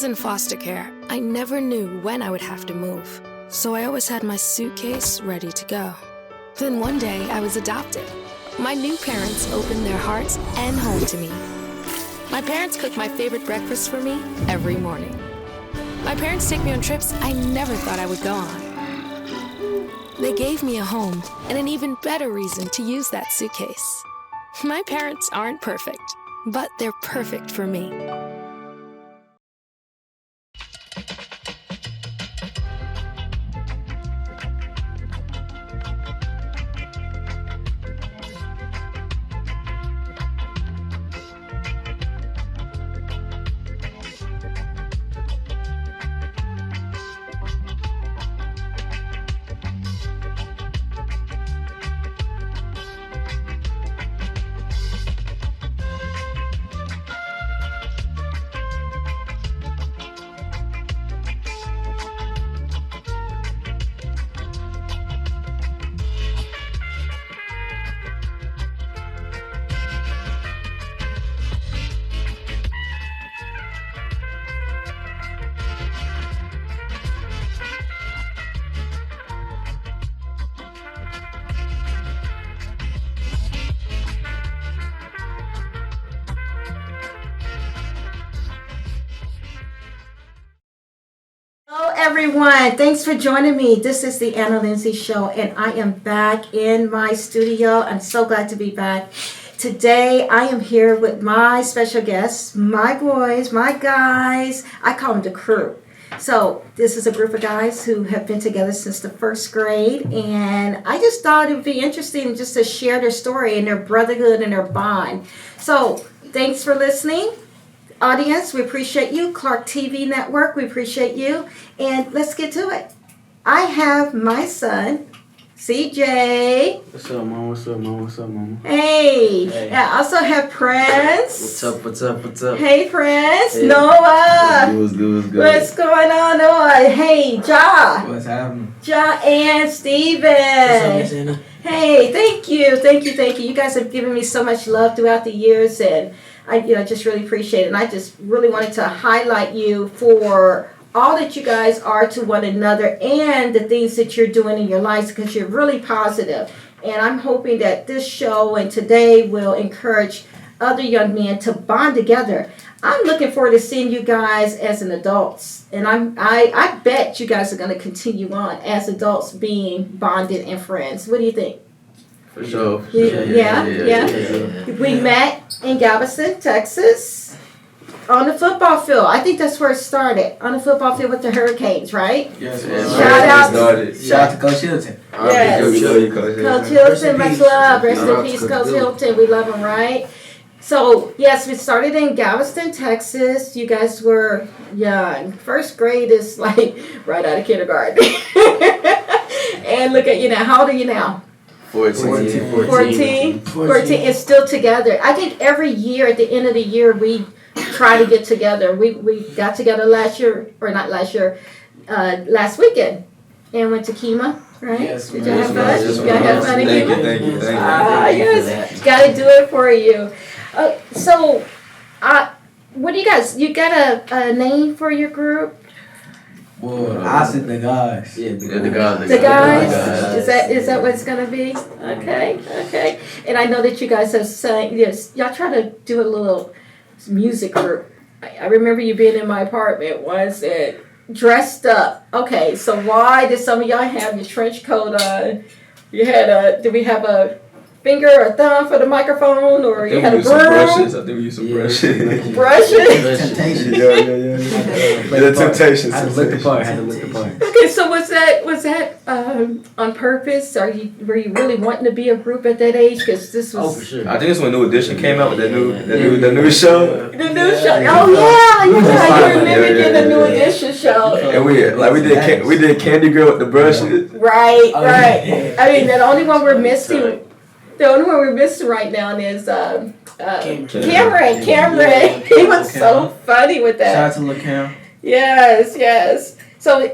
was in foster care, I never knew when I would have to move, so I always had my suitcase ready to go. Then one day, I was adopted. My new parents opened their hearts and home to me. My parents cook my favorite breakfast for me every morning. My parents take me on trips I never thought I would go on. They gave me a home and an even better reason to use that suitcase. My parents aren't perfect, but they're perfect for me. Hello everyone, thanks for joining me. This is the Linzie Show and I am back in my studio. I'm so glad to be back. Today I am here with my special guests, my boys, my guys. I call them the crew. So this is a group of guys who have been together since the first grade, and I just thought it would be interesting just to share their story and their brotherhood and their bond. So thanks for listening. Audience, we appreciate you. ClarkeTVNetwork, we appreciate you. And let's get to it. I have my son, CJ. What's up, Mom? What's up, Mom? What's up, Mama? Hey. I also have Prince. What's up? What's up? What's up? Hey, Prince. Hey. Noah. What's good? What's going on, Noah? Hey, Ja. What's happening? Ja and Steven. What's up, Miss Anna? Hey, thank you. You guys have given me so much love throughout the years, and I just really appreciate it. And I just really wanted to highlight you for all that you guys are to one another and the things that you're doing in your lives, because you're really positive. And I'm hoping that this show and today will encourage other young men to bond together. I'm looking forward to seeing you guys as an adults, and I bet you guys are going to continue on as adults being bonded and friends. What do you think? For sure. Yeah. We met in Galveston, Texas, on the football field. I think that's where it started, on the football field with the Hurricanes, right? Yes. Shout out to Coach Hilton. Yes. Coach Hilton, much love. Rest in peace, Coach Hilton. We love him, right? So, yes, we started in Galveston, Texas. You guys were young. First grade is like right out of kindergarten. And look at you now. How old are you now? 14. And still together. I think every year, at the end of the year, we try to get together. We got together last weekend, and went to Kima, right? Yes, Did you have fun? yes, You guys have fun in Kima? Thank you. Yes. Got to do it for you. So, what do you guys? You got a name for your group? Well, I said the guys. Yeah, the guys. The guys? Is that what it's gonna be? Okay. And I know that you guys have sang. Yes, y'all try to do a little music group. I remember you being in my apartment once and dressed up. Okay, so why did some of y'all have your trench coat on? You had did we have a finger or thumb for the microphone, or you had a broom? I think we used some brushes. Brushes? Temptation. Yeah. The temptations. Had to look the part. Okay, so was that on purpose? Were you really wanting to be a group at that age? Because this was. Oh, for sure. I think it's when New Edition came out with the new show. The new show. Oh yeah, you remember getting the New Edition show. And we did Candy Girl with the brushes. Right. I mean, the only one we're missing. The only one we're missing right now is Cameron. He was so funny with that. Shout out to Lil' Cam. Yes. So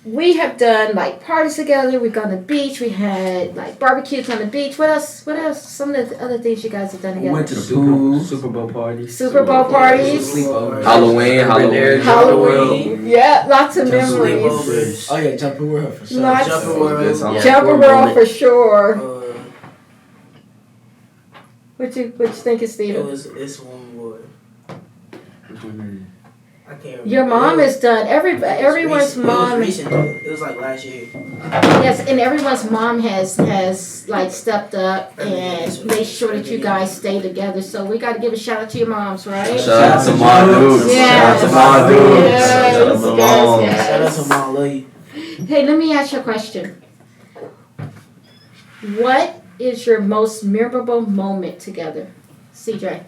we have done like parties together. We've gone to the beach. We had like barbecues on the beach. What else? What else? Some of the other things you guys have done We together. went to the pool. Super Bowl parties. Super Bowl parties. Sleepover. Halloween. Yeah, lots of memories. Sleepovers. Oh yeah, Jumping World for sure. Lots. Jumping World. Jumper World for sure. What you think of Steven? It's one more. I can't remember. Your mom has done everyone's mom. It was recent though. It was like last year. Yes, and everyone's mom has like stepped up and made sure that you guys stay together. So we got to give a shout out to your moms, right? Shout out to my dudes. Yes. Shout out to my dudes. Yes, Shout out to mom. yes. Shout out to Mom, love you. Hey, let me ask you a question. What is your most memorable moment together, CJ?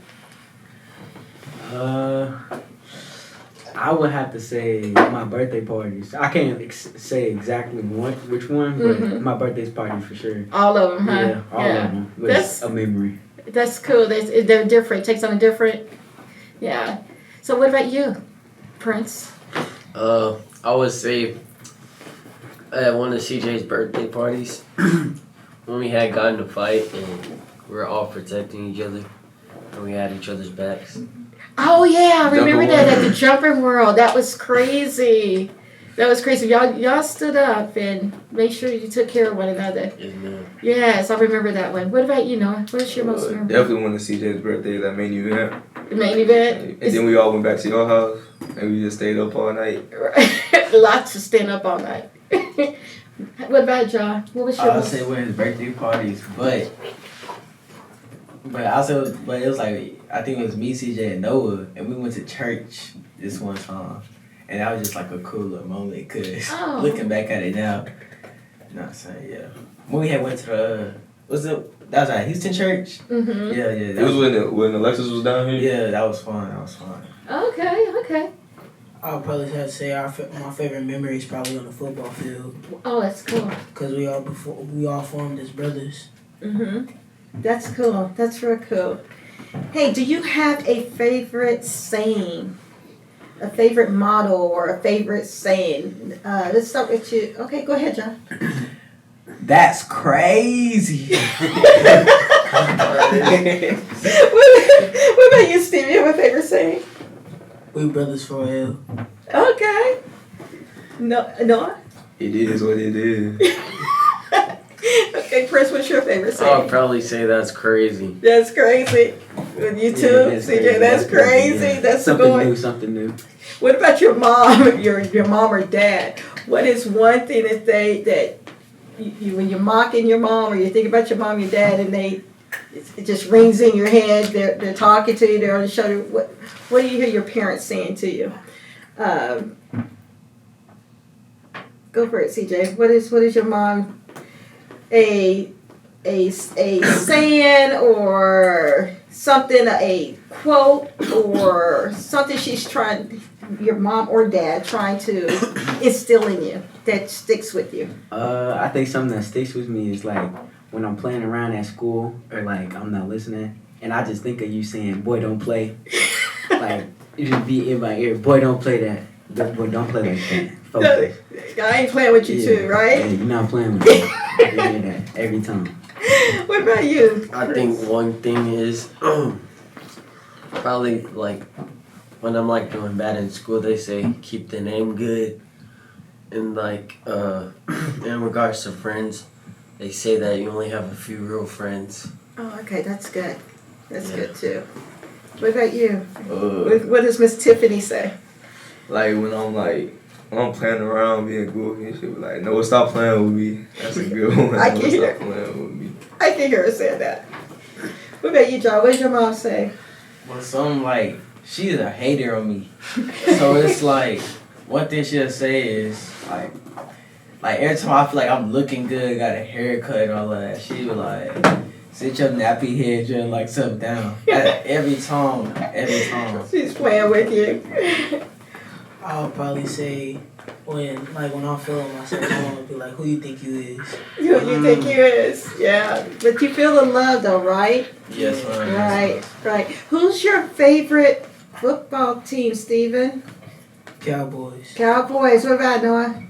I would have to say my birthday parties. I can't say exactly which one, but my birthday parties for sure. All of them, huh? Yeah, all of them. That's a memory. That's cool. They're different. Takes on a different. Yeah. So what about you, Prince? I would say at one of CJ's birthday parties when we had gotten in a fight and we were all protecting each other and we had each other's backs. Oh yeah, I remember Jumper that World. at the Jumping World. That was crazy. That was crazy. Y'all stood up and made sure you took care of one another. Yes, ma'am. Yes, I remember that one. What about you, Noah? What's your most memorable Definitely one of CJ's birthday, that main event. main event? And then we all went back to your house and we just stayed up all night. Lots of stand up all night. What about John? What was your I would most? say we're his birthday parties, but also, but it was like, I think it was me, CJ, and Noah, and we went to church this one time, and that was just like a cool little moment, cause Oh. looking back at it now, not saying when we had went to that was at Houston church. Mm-hmm. Yeah, It was when Alexis was down here. Yeah, that was fun. Okay. I'll probably have to say my favorite memory is probably on the football field Oh, that's cool. because we all formed as brothers. Mm-hmm. That's cool. That's real cool. Hey, do you have a favorite saying? A favorite motto or a favorite saying? Let's start with you. Okay, go ahead, John. That's crazy. What about you, Steve? You have a favorite saying? We brothers for real. Okay. No, Noah? It is what it is. Okay, Chris, what's your favorite I'll saying? probably say that's crazy. That's crazy. With you too, CJ, that's crazy. Yeah. That's Something new. What about your mom, your mom or dad? What is one thing that you when you're mocking your mom or you think about your mom, your dad, and it just rings in your head? They're talking to you. They're on the shoulder. What do you hear your parents saying to you? Go for it, CJ. What is your mom? A saying or something, a quote or something your mom or dad trying to instill in you that sticks with you? I think something that sticks with me is like when I'm playing around at school or like I'm not listening and I just think of you saying, "Boy, don't play." Like it just be in my ear, "Boy, don't play that. Boy, don't play like that." Focus. I ain't playing with you too, right? Yeah, you're not playing with me. I hear that every time. What about you? I think one thing is probably like when I'm like doing bad in school, they say keep the name good. And like in regards to friends, they say that you only have a few real friends. Oh, okay, that's good. That's good too. What about you? Uh, What does Miss Tiffany say? like when I'm playing around being goofy and shit, like, no, stop playing with me. That's a good one. I No, can hear stop playing with me. I can hear her say that. What about you, John? What does your mom say? Well, some like she's a hater on me, so it's like one thing she'll say is like every time I feel like I'm looking good, got a haircut and all that, she be like, "Sit your nappy head, just like something down." Every time. She's playing with you. I'll probably say when I'm feeling myself, I'm gonna be like, "Who you think you is?" Who you think you is? Yeah, but you feel the love though, right? Yes, ma'am. Right. Who's your favorite football team, Steven? Cowboys. Cowboys. What about Noah?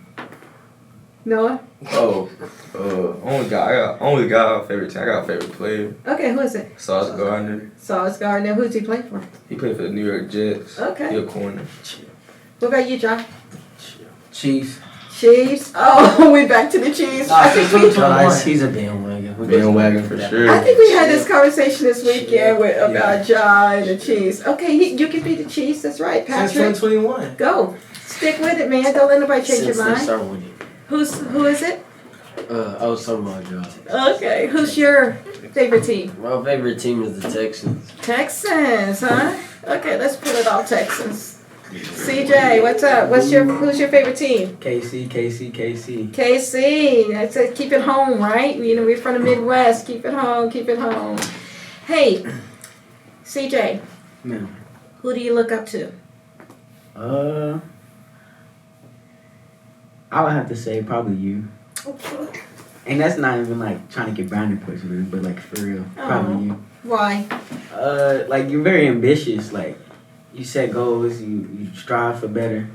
Noah? Oh, I only got a favorite team. I got a favorite player. Okay, who is it? Sauce Gardner. Sauce Gardner. Who does he play for? He played for the New York Jets. Okay. He a corner. What about you, John? Chiefs. Chiefs. Oh, we back to the Chiefs. I think He's a bandwagon. Bandwagon for sure. I think we had this conversation this weekend about John and the Chiefs. Okay, you can be the Chiefs. That's right, Since Patrick. 2021. Go. Stick with it, man. Don't let nobody change Since your they mind. start winning. Who is it? I was talking about John. Okay. Who's your favorite team? My favorite team is the Texans. Texans, huh? Okay, let's put it all Texans. CJ, what's up? Who's your favorite team? KC. KC. I said keep it home, right? You know, we're from the Midwest. Keep it home. Hey, CJ. Ma'am. Who do you look up to? I would have to say probably you. And that's not even like trying to get brownie points, man, but like for real, probably you. Why? Like you're very ambitious. Like you set goals, you strive for better.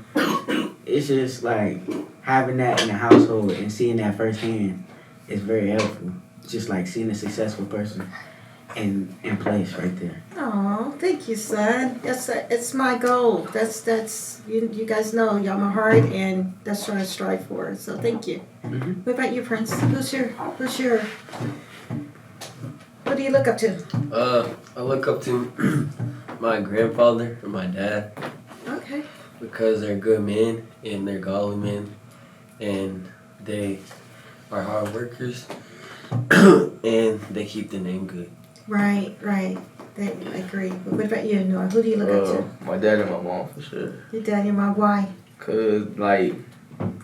It's just like having that in the household and seeing that firsthand is very helpful. Just like seeing a successful person in place right there. Oh, thank you, son. It's my goal. That's you guys know y'all my heart, and that's what I strive for. So thank you. Mm-hmm. What about you, Prince? Who do you look up to? I look up to my grandfather and my dad Okay. because they're good men and they're godly men and they are hard workers and they keep the name good. Right. I agree. But what about you, Noah? Who do you look up to? My dad and my mom for sure. Your dad and your mom. Why? Cause like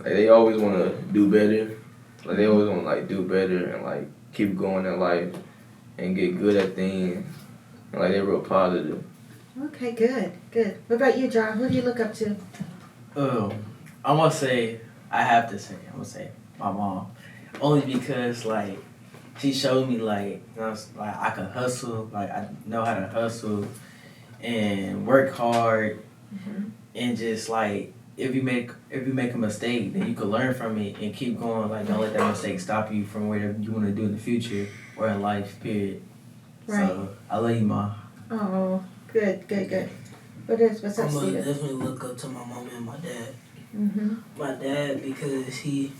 they always want to do better. Like they always want to like do better and like keep going in life and get good at things. And like they're real positive. Okay, good. What about you, John? Who do you look up to? I'm gonna say my mom, only because like she showed me like like I can hustle, like I know how to hustle and work hard, and just like if you make a mistake, then you can learn from it and keep going. Like don't let that mistake stop you from whatever you want to do in the future or in life. Period. Right. So I love you, Mom. Oh, good. What's up, I'm gonna Steven? definitely look up to my mom and my dad. Mm-hmm. My dad, because he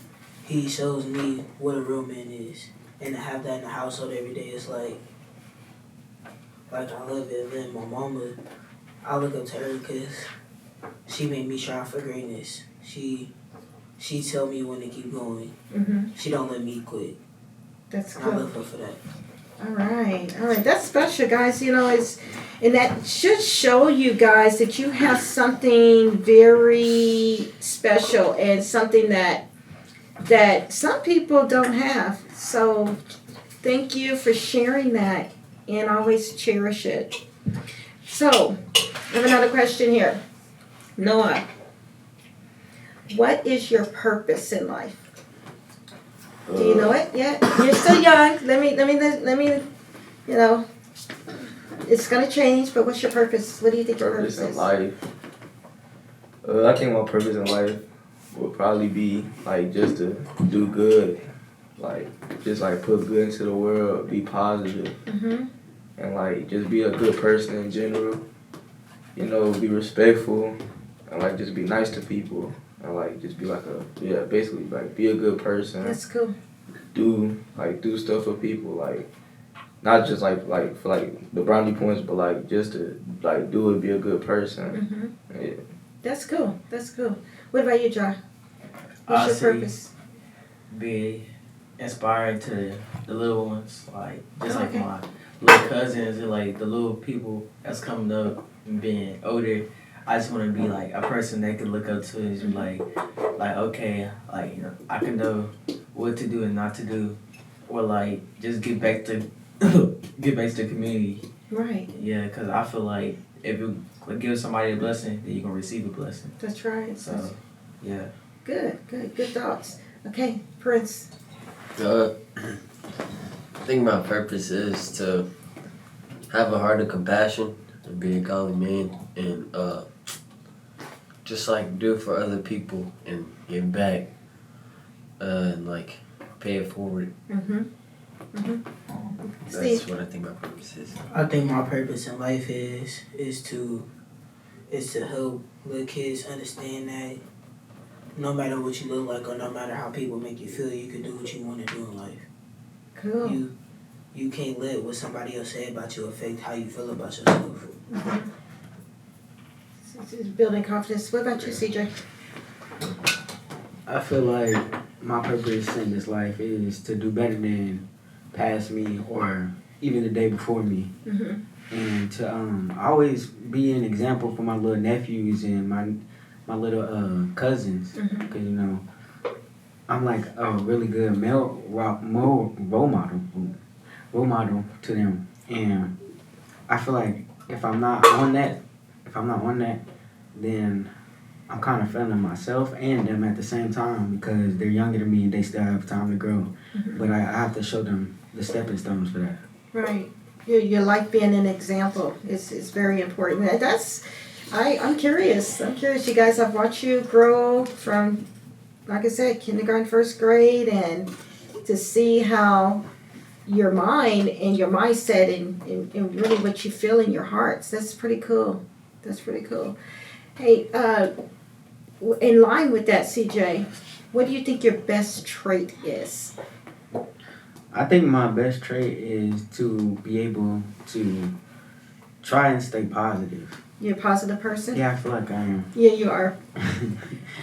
shows me what a real man is, and to have that in the household every day is like I love it. And then my mama, I look up to her because she made me strive for greatness. She tell me when to keep going. Mm-hmm. She don't let me quit. That's And cool. I love her for that. All right. That's special, guys. You know, and that should show you guys that you have something very special and something that some people don't have. So, thank you for sharing that, and always cherish it. So, I have another question here, Noah. What is your purpose in life? Do you know it yet? You're still young. Let me, you know, it's going to change, but what's your purpose? What do you think your purpose Purpose is? in life. I think my purpose in life would probably be like just to do good. Like just like put good into the world, be positive, Mm-hmm. and like just be a good person in general. You know, be respectful and like just be nice to people. And like just be like basically like be a good person. That's cool. Do stuff for people, like not just like for like the brownie points, but like just to like do it, be a good person. Mm-hmm. Yeah. That's cool. What about you, John? What's your purpose? Be inspiring to the little ones, like just like Okay. my little cousins and like the little people that's coming up and being older. I just want to be like a person they can look up to and just be like okay, like you know, I can know what to do and not to do, or like just get back to the community. Right. Yeah, because I feel like if you give somebody a blessing, then you can receive a blessing. That's right. So, yeah. Good thoughts. Okay, Prince. I think my purpose is to have a heart of compassion and be a godly man and just like do it for other people and give back and like pay it forward. That's Steve? what I think my purpose is. I think my purpose in life is to help little kids understand that no matter what you look like or no matter how people make you feel, you can do what you want to do in life. Cool. You can't let what somebody else say about you affect how you feel about yourself. It's building confidence. What about you, CJ? I feel like my purpose in this life is to do better than past me or even the day before me. And to always be an example for my little nephews and my little cousins. Because, you know, I'm like a really good role model to them. And I feel like if I'm not on that, then I'm kind of failing myself and them at the same time because they're younger than me and they still have time to grow. But I have to show them the stepping stones for that. Right. Your life being an example is very important. And I'm curious. You guys, I've watched you grow from, like I said, kindergarten, first grade, and to see how your mind and your mindset and really what you feel in your hearts. That's pretty cool. Hey, in line with that, CJ, what do you think your best trait is? I think my best trait is to be able to try and stay positive. You're a positive person? Yeah, I feel like I am. Yeah, you are.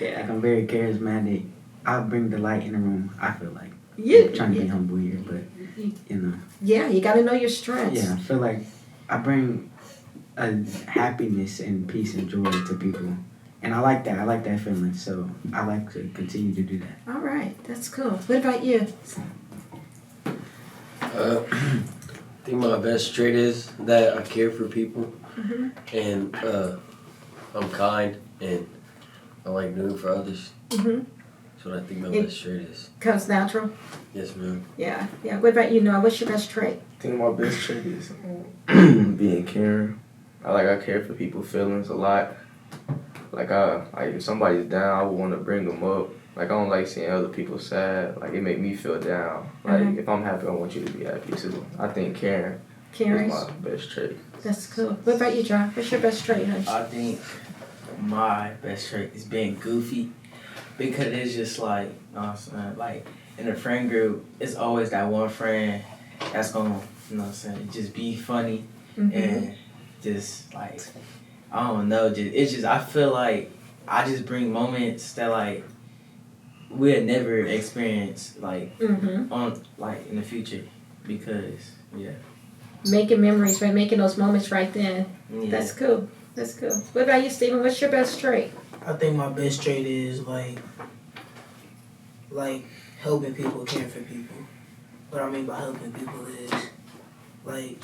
Like I'm very charismatic. I bring the light in the room, I feel like. You I'm trying to be humble here, but you know. Yeah, you got to know your strengths. Yeah, I feel like I bring a happiness and peace and joy to people. And I like that. I like that feeling. So I like to continue to do that. All right, that's cool. What about you? I think my best trait is that I care for people, and I'm kind, and I like doing for others. That's what I think my best trait is. Comes natural? Yes, ma'am. Yeah. What about you, Noah? What's your best trait? I think my best trait is being caring. I care for people's feelings a lot. Like if somebody's down, I would want to bring them up. Like I don't like seeing other people sad. Like it make me feel down. Like if I'm happy, I want you to be happy too. I think caring is my best trait. That's cool. What about you, John? What's your best trait, honey? I think my best trait is being goofy because it's just like, you know what I'm saying, like in a friend group, it's always that one friend that's gonna, you know what I'm saying, just be funny and just like, I don't know, I feel like I just bring moments that like we'll never experience like on like in the future because making memories, right? Making those moments right then. Yeah. That's cool. What about you, Stephen? What's your best trait? I think my best trait is like helping people, caring for people. What I mean by helping people is like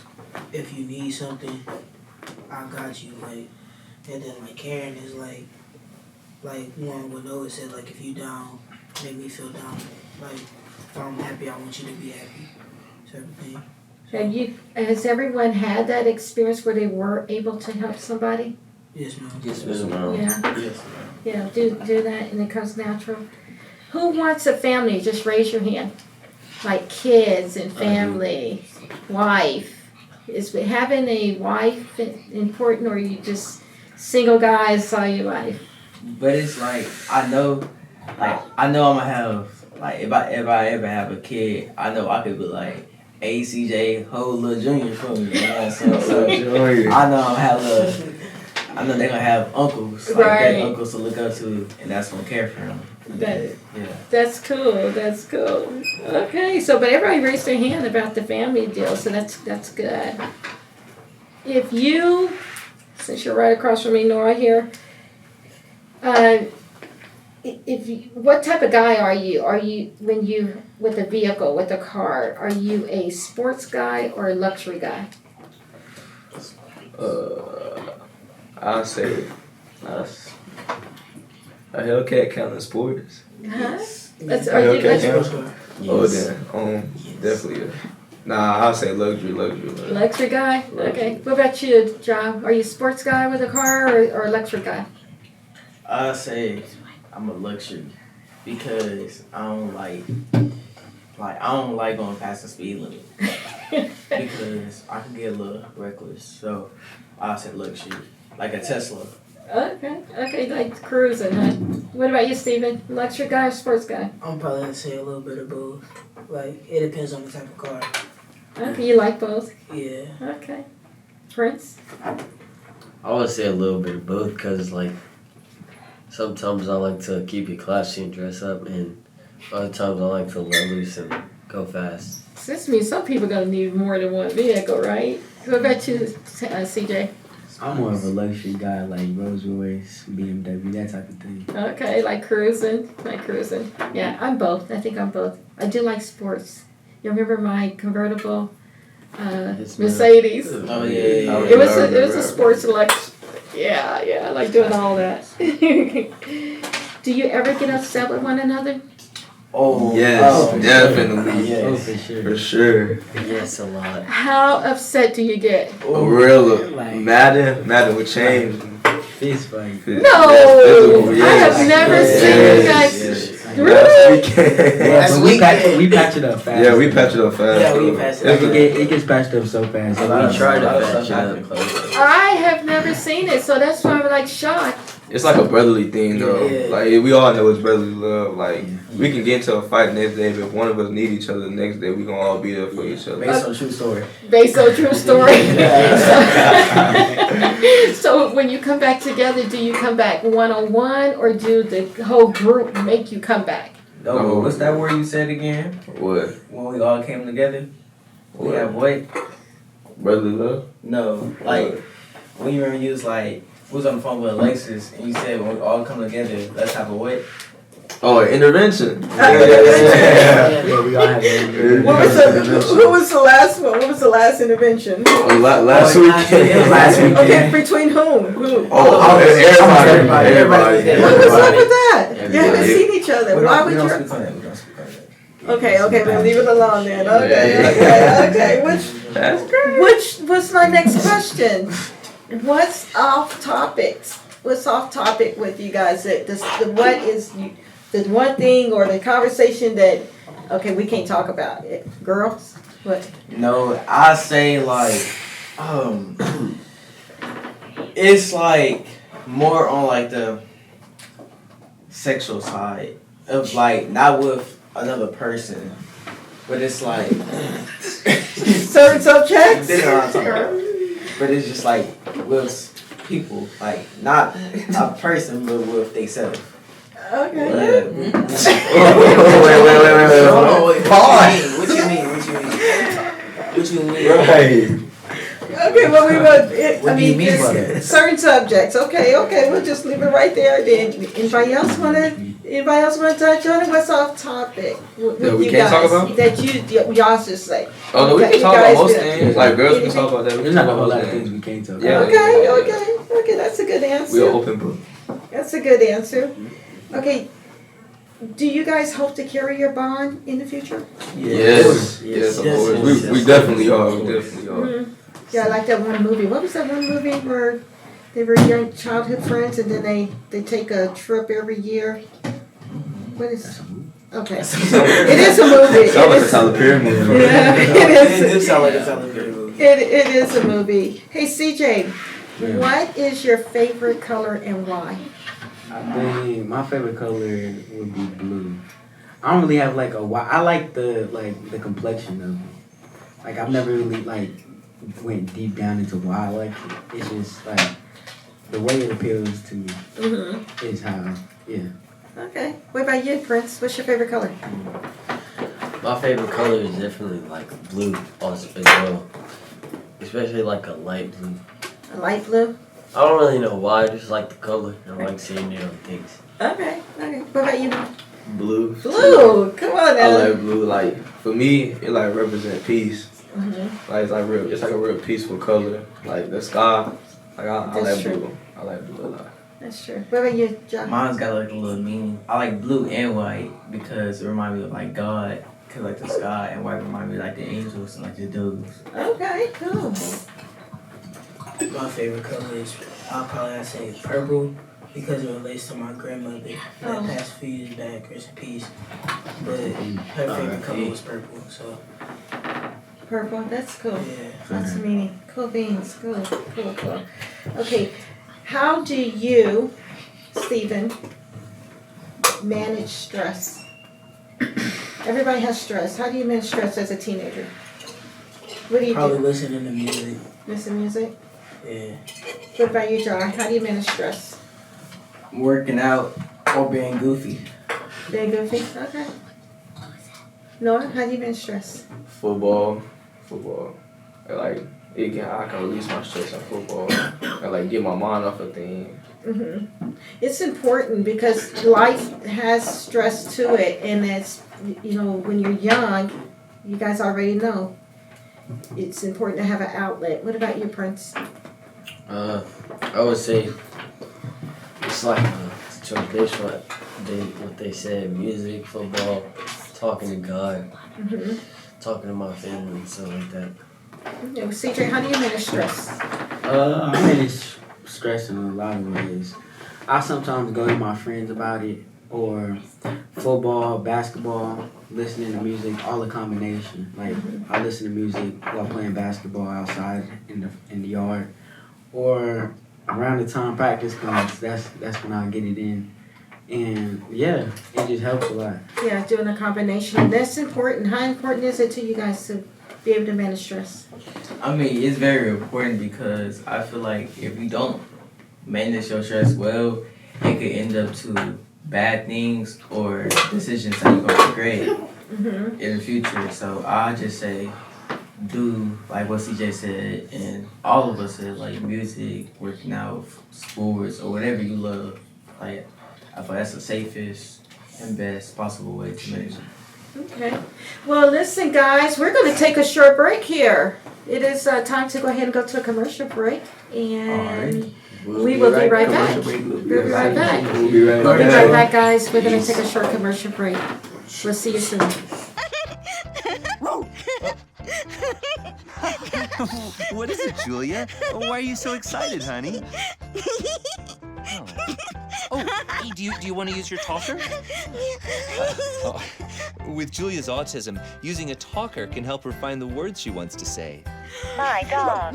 if you need something, I got you. Like, and then like caring is like one would know it said like if you down, make me feel down. Like if I'm happy, I want you to be happy. Type of thing. Has everyone had that experience where they were able to help somebody? Yes, ma'am. Yes, ma'am. Yeah. Yes. Yeah, do that and it comes natural. Who wants a family? Just raise your hand. Like kids and family, wife. Is having a wife important, or you just single guys saw your wife? But it's like I know I'm gonna have like if I ever have a kid, I know I could be like, hey CJ, hold little junior for me. You know, so I know I know they're gonna have uncles, like great uncles to look up to, and that's gonna care for them. That's cool. Okay, so but everybody raised their hand about the family deal, so that's good. If you, since you're right across from me, Nora here, what type of guy are you? Are you when you with a vehicle, with a car? Are you a sports guy or a luxury guy? I'll say a Hellcat counting sports. That's Are you luxury? Oh, then definitely. Nah, I'll say luxury. Luxury guy? Okay. What about you, John? Are you a sports guy with a car or a luxury guy? I say I'm a luxury because I don't like going past the speed limit because I can get a little reckless. So I said luxury, like a Tesla. Okay, like cruising, huh? What about you, Steven? Luxury guy or sports guy? I'm probably gonna say a little bit of both. Like, it depends on the type of car. Okay, you like both? Yeah. Okay. Prince? I would say a little bit of both because, like, sometimes I like to keep it classy and dress up, and other times I like to let loose and go fast. So this means some people gonna need more than one vehicle, right? What about you, CJ? I'm more of a luxury guy, like Rolls Royce, BMW, that type of thing. Okay, like cruising. Yeah, I'm both. I think I'm both. I do like sports. You remember my convertible Mercedes? Oh yeah. It was a sports selection. Yeah, I like doing all that. Do you ever get upset with one another? Oh Yes, oh, definitely. Oh, Yes. for sure. For sure. Yes, a lot. How upset do you get? A real Like- Madden would change. Fist fight. No, Physical, I have yes. never seen you guys. Yes. Really? Last weekend. Yeah, but we patch it up fast. Yeah, we patch it up fast. Yeah, we though. patch it It's up. It gets patched up so fast. We try to A lot of patch it stuff up. happened close. I have never seen it, so that's why I'm like shocked. It's like a brotherly thing though. Yeah. Like we all know it's brotherly love. Like we can get into a fight next day, but if one of us need each other the next day, we gonna all be there for each other. Based on true story. Based on true story. So when you come back together, do you come back one-on-one or do the whole group make you come back? No, but what's that word you said again? What? When we all came together? We What? have what? Brotherly love? No, like when you remember you was like we was on the phone with Alexis and you said when we all come together, let's have a what? Oh, an intervention. Yeah, we all have it. Who was the last one? What was the last intervention? Oh, last Oh, weekend. Last weekend. Okay, between whom? Who? Everybody. What was up with that? You haven't Everybody. seen each other. We Why don't would you? speak on that. We don't speak on that. Okay, we'll leave it alone then. Yeah. Okay. That's great. Which was my next question? What's off topic? What's off topic with you guys? What is the one thing or the conversation that we can't talk about it? Girls, what? No, I say like, it's like more on like the sexual side of like not with another person, but it's like Certain subjects? you know what I'm talking about. But it's just like with people, like not a person, but with themselves. Okay. Yeah. Wait. Pause. What you mean? What you mean? Right. Okay, well we would. What do you mean by that? Certain subjects. Okay, we'll just leave it right there. Then anybody else wanna touch on it? What's off topic? That we can't talk about? That y'all just say. Oh no, we Okay, can you talk about guys most do. things. Like girls can talk about that. We There's can not a talk whole about lot of most things things. we can't talk Yeah. about. Okay, that's a good answer. We are open book. That's a good answer. Okay, do you guys hope to carry your bond in the future? Yes, of Yes, course. We definitely are. We definitely are. Mm-hmm. Yeah, I like that one movie. What was that one movie where they were young childhood friends and then they take a trip every year? What is? Okay, it is a movie. Sounds like a Tyler Perry movie. Yeah, it It is. do sound like a television movie. It is a movie. Hey CJ, Yeah. what is your favorite color and why? I think my favorite color would be blue. I don't really have like a why. I like the complexion of it. Like I've never really went deep down into why I like it. It's just like the way it appeals to me Mm-hmm. is how Okay. What about you, Prince? What's your favorite color? My favorite color is definitely like blue also as well. Especially like a light blue. A light blue. I don't really know why, I just like the color. I like seeing it on things. Okay. What about you? Blue. Blue. Come on now. I like blue. Like for me, it like represent peace. Mm-hmm. Like it's like real. It's like a real peaceful color. Like the sky. Like I That's like true. blue. I like blue a lot. That's true. What about you, John? Mine's got like a little meaning. I like blue and white because it reminds me of like God, cause like the sky, and white remind me of like the angels and like the doves. Okay, cool. My favorite color is I'll probably say purple because it relates to my grandmother that Oh. passed a few years back, rest in peace. But her favorite color was purple, so Purple, that's cool. yeah. That's meaning. Cool beans. Cool. Okay, how do you, Stephen, manage stress? Everybody has stress. How do you manage stress as a teenager? What do you Probably do? listening to music. Listen to music? Yeah. What about you, John? How do you manage stress? Working out or being goofy. Being goofy? Okay. Noah, how do you manage stress? Football. And, like, I can release my stress in football. And, like, get my mind off of things. It's important because life has stress to it, and it's, you know, when you're young, you guys already know, it's important to have an outlet. What about you, Prince? I would say it's like tradition, what they said, music, football, talking to God, talking to my family and stuff like that. Yeah, CJ, how do you manage stress? I manage stress in a lot of ways. I sometimes go to my friends about it, or football, basketball, listening to music, all the combination. Like I listen to music while playing basketball outside in the yard, or around the time practice comes. That's when I get it in, and yeah, it just helps a lot. Yeah, doing a combination. That's important. How important is it to you guys to be able to manage stress? I mean, it's very important because I feel like if you don't manage your stress well, it could end up to bad things or decisions that you're gonna regret in the future. So I just say, do like what CJ said, and all of us said, like music, working out, sports, or whatever you love. Like I feel that's the safest and best possible way to manage it. Okay. Well, listen, guys, we're going to take a short break here. It is time to go ahead and go to a commercial break, and we will be right back. We'll be right back. We'll be right We'll be right back, guys. We're going to take a short commercial break. We'll see you soon. What is it, Julia? Why are you so excited, honey? Hey, do you want to use your talker? With Julia's autism, using a talker can help her find the words she wants to say. My dog.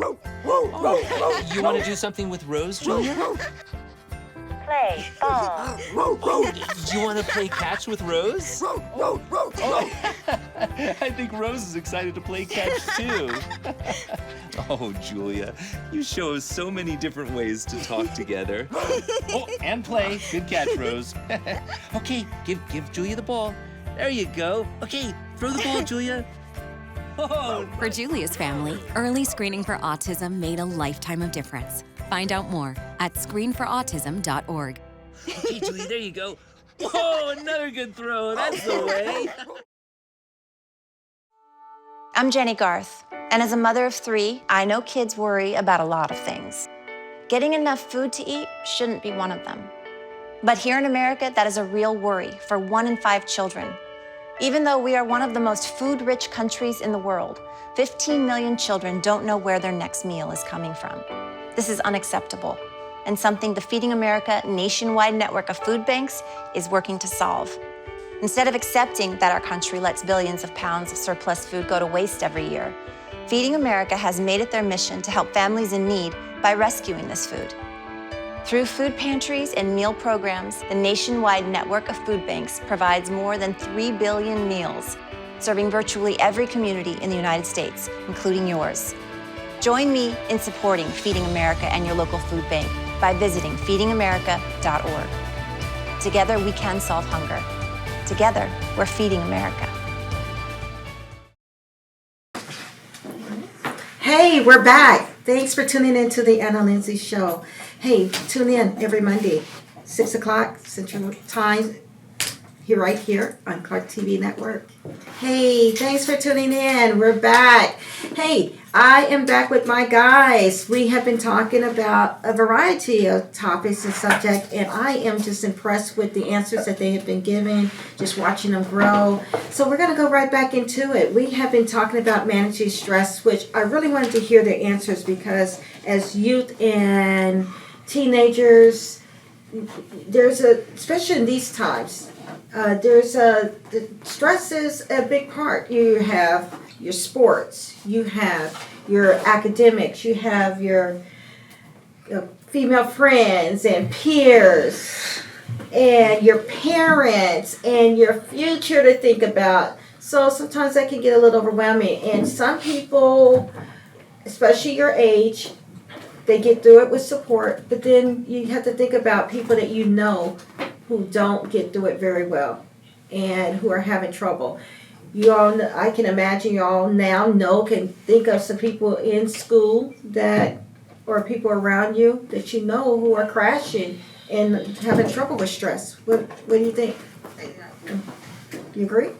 You want to do something with Rose, Julia? Play ball. Do you want to play catch with Rose? I think Rose is excited to play catch too. Oh, Julia, you show us so many different ways to talk together. Oh, and play. Good catch, Rose. Okay, give Julia the ball. There you go. Okay, throw the ball, Julia. Oh. For Julia's family, early screening for autism made a lifetime of difference. Find out more at screenforautism.org. Okay, Julia, there you go. Whoa, another good throw. That's the way. I'm Jenny Garth, and as a mother of 3, I know kids worry about a lot of things. Getting enough food to eat shouldn't be one of them. But here in America, that is a real worry for 1 in 5 children. Even though we are one of the most food-rich countries in the world, 15 million children don't know where their next meal is coming from. This is unacceptable, and something the Feeding America nationwide network of food banks is working to solve. Instead of accepting that our country lets billions of pounds of surplus food go to waste every year, Feeding America has made it their mission to help families in need by rescuing this food. Through food pantries and meal programs, the nationwide network of food banks provides more than 3 billion meals, serving virtually every community in the United States, including yours. Join me in supporting Feeding America and your local food bank by visiting feedingamerica.org. Together, we can solve hunger. Together, we're feeding America. Hey, we're back. Thanks for tuning in to the Anna Linzie Show. Hey, tune in every Monday, 6 o'clock Central Time, right here on ClarkeTVNetwork. Hey, thanks for tuning in. We're back. Hey, I am back with my guys. We have been talking about a variety of topics and subjects, and I am just impressed with the answers that they have been giving, just watching them grow. So we're going to go right back into it. We have been talking about managing stress, which I really wanted to hear their answers because as youth and teenagers, especially in these times, the stress is a big part. You have your sports, you have your academics, you have your female friends and peers, and your parents, and your future to think about. So sometimes that can get a little overwhelming. And some people, especially your age, they get through it with support, but then you have to think about people that you know who don't get through it very well and who are having trouble. You all, I can imagine you all now can think of some people in school that, or people around you that you know who are crashing and having trouble with stress. What do you think? You agree?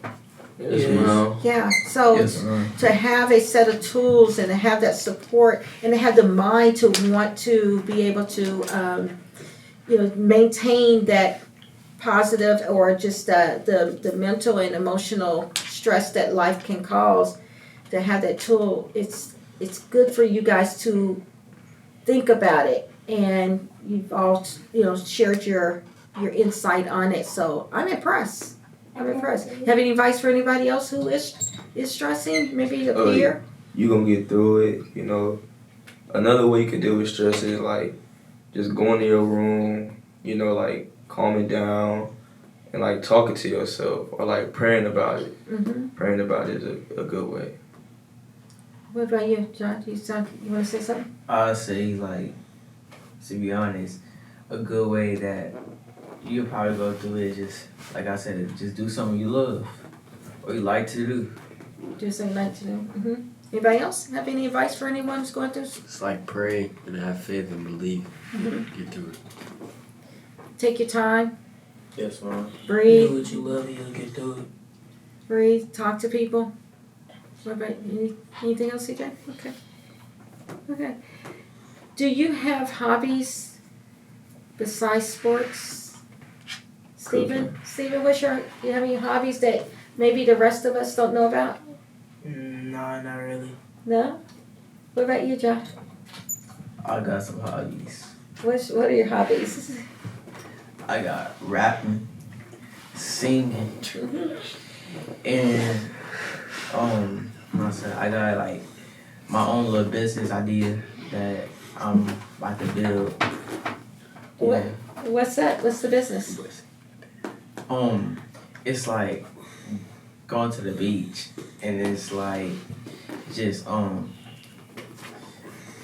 Yes, ma'am. Yeah, so Yes, ma'am. to have a set of tools and to have that support and to have the mind to want to be able to, maintain that positive or just the mental and emotional stress that life can cause, to have that tool, it's good for you guys to think about it. And you've all, shared your insight on it. So I'm impressed. Have any advice for anybody else who is stressing? Maybe a peer? You gonna get through it, Another way you can deal with stress is like just going to your room, like calming down and like talking to yourself or like praying about it. Mm-hmm. Praying about it is a good way. What about you, John? You want to say something? I'll say, like, to be honest, a good way that you'll probably go through it is just, like I said, just do something you love or you like to do. Do something you like to do. Mm-hmm. Anybody else have any advice for anyone who's going through? It's like pray and have faith and believe. Mm-hmm. Get through it. Take your time. Yes, ma'am. Breathe. Do what you love and you'll get through it. Breathe. Talk to people. What about anything else, CJ? Okay. Okay. Do you have hobbies besides sports? Stephen, you have any hobbies that maybe the rest of us don't know about? No, not really. No? What about you, Josh? I got some hobbies. What are your hobbies? I got rapping, singing, and I got like my own little business idea that I'm about to build. What? What's that? What's the business? It's like going to the beach and it's like just like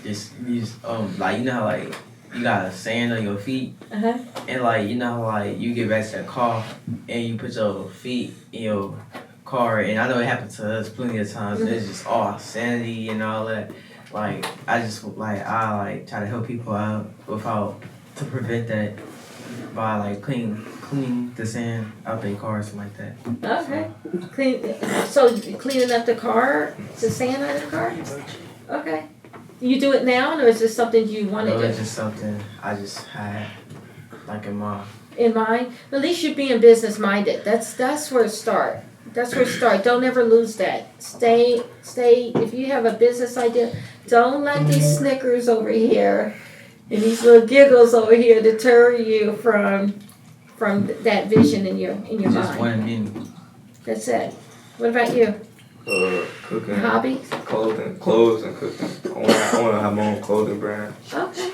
you know how like you got sand on your feet and like you know how like you get back to the car and you put your feet in your car, and I know it happened to us plenty of times. It's just all sandy and all that. Like I try to help people out to prevent that by like cleaning the sand out their cars and like that. Okay. So cleaning up the car, the sand out of the car? Okay. You do it now, or is this something you want to do? It's just something I just had like in mind. In mind? At least you're being business minded. That's where it starts. Don't ever lose that. Stay. If you have a business idea, don't let these snickers over here and these little giggles over here deter you from that vision in your mind. Just 1 minute. That's it. What about you? Cooking. Hobbies? Clothes and cooking. I want to have my own clothing brand. Okay.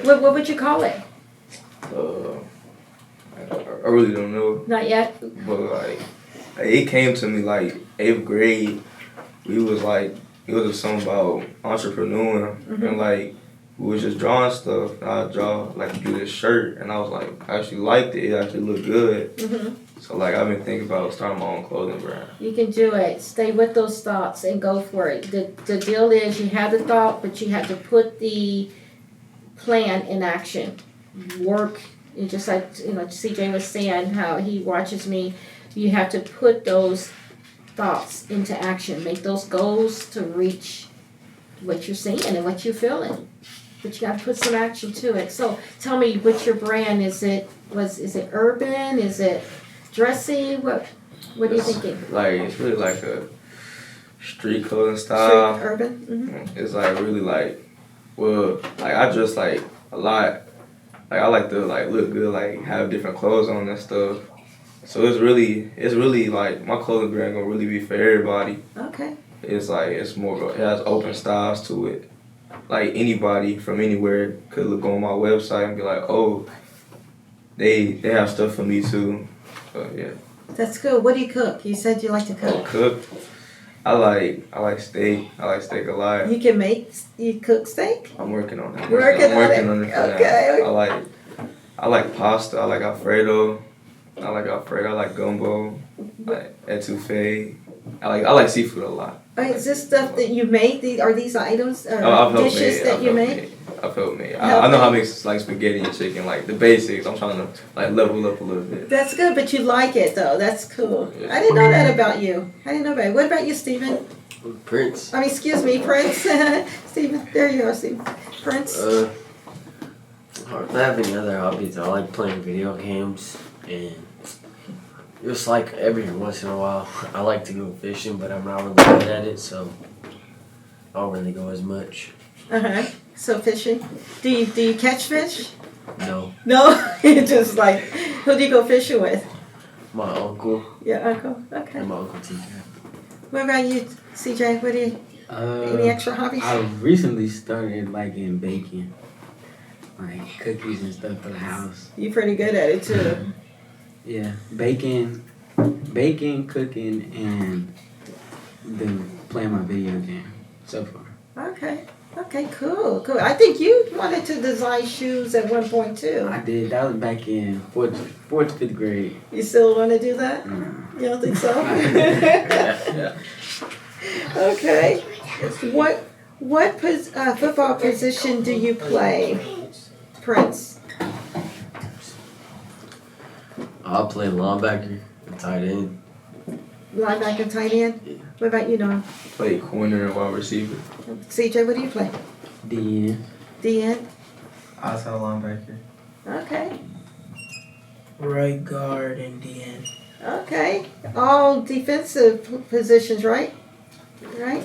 What would you call it? I really don't know. Not yet? But like, it came to me like 8th grade. We was like, it was something about entrepreneur and like, we was just drawing stuff. And I drew this shirt and I was like, I actually liked it. It actually looked good. So like, I've been thinking about starting my own clothing brand. You can do it. Stay with those thoughts and go for it. The deal is you have the thought, but you have to put the plan in action. Work, and just like CJ was saying, how he watches me, you have to put those thoughts into action. Make those goals to reach what you're seeing and what you're feeling. But you got to put some action to it. So tell me, what's your brand? Is it urban? Is it dressy? What are you thinking? Like, it's really like a street clothing style. Street, urban? It's like really like, well, like I dress like a lot, like I like to like look good, like have different clothes on and stuff. So it's really like my clothing brand gonna really be for everybody. Okay. It's like it's more it has open styles to it. Like anybody from anywhere could look on my website and be like, oh, they have stuff for me too. So yeah. That's good. What do you cook? You said you like to cook. Cook. I like steak. I like steak a lot. You cook steak? I'm working on it. Working I'm working on on it. it. For Okay. that. I like pasta. I like Alfredo. I like gumbo. I like etouffee. I like seafood a lot. Is this stuff that you make? Are these items I've helped dishes made. that you make? I've helped made. I know how to make like spaghetti and chicken, like the basics. I'm trying to like level up a little bit. That's good, but you like it though. That's cool. Yeah. I didn't know that about you. What about you, Stephen? Prince. Excuse me, Prince. Stephen, there you are, Stephen. Prince. I don't have any other hobbies. I like playing video games, and just like every once in a while, I like to go fishing, but I'm not really good at it, so I don't really go as much. So fishing. Do you catch fish? No. No. You just like, who do you go fishing with? My uncle. Your uncle. Okay. And my uncle TJ. What about you, CJ? What do you? Any extra hobbies? I recently started liking baking, like cookies and stuff for the house. You pretty good at it too. Yeah, baking, cooking, and then playing my video game so far. Okay, cool. I think you wanted to design shoes at one point too. I did. That was back in fourth to fifth grade. You still want to do that? No. You don't think so? Yeah. Okay. What football position do you play, Prince? I'll play linebacker and tight end. Linebacker, tight end? Yeah. What about you, Noah? Play corner and wide receiver. CJ, what do you play? DN. DN? Outside linebacker. Okay. Right guard and DN. Okay. All defensive positions, right? Right?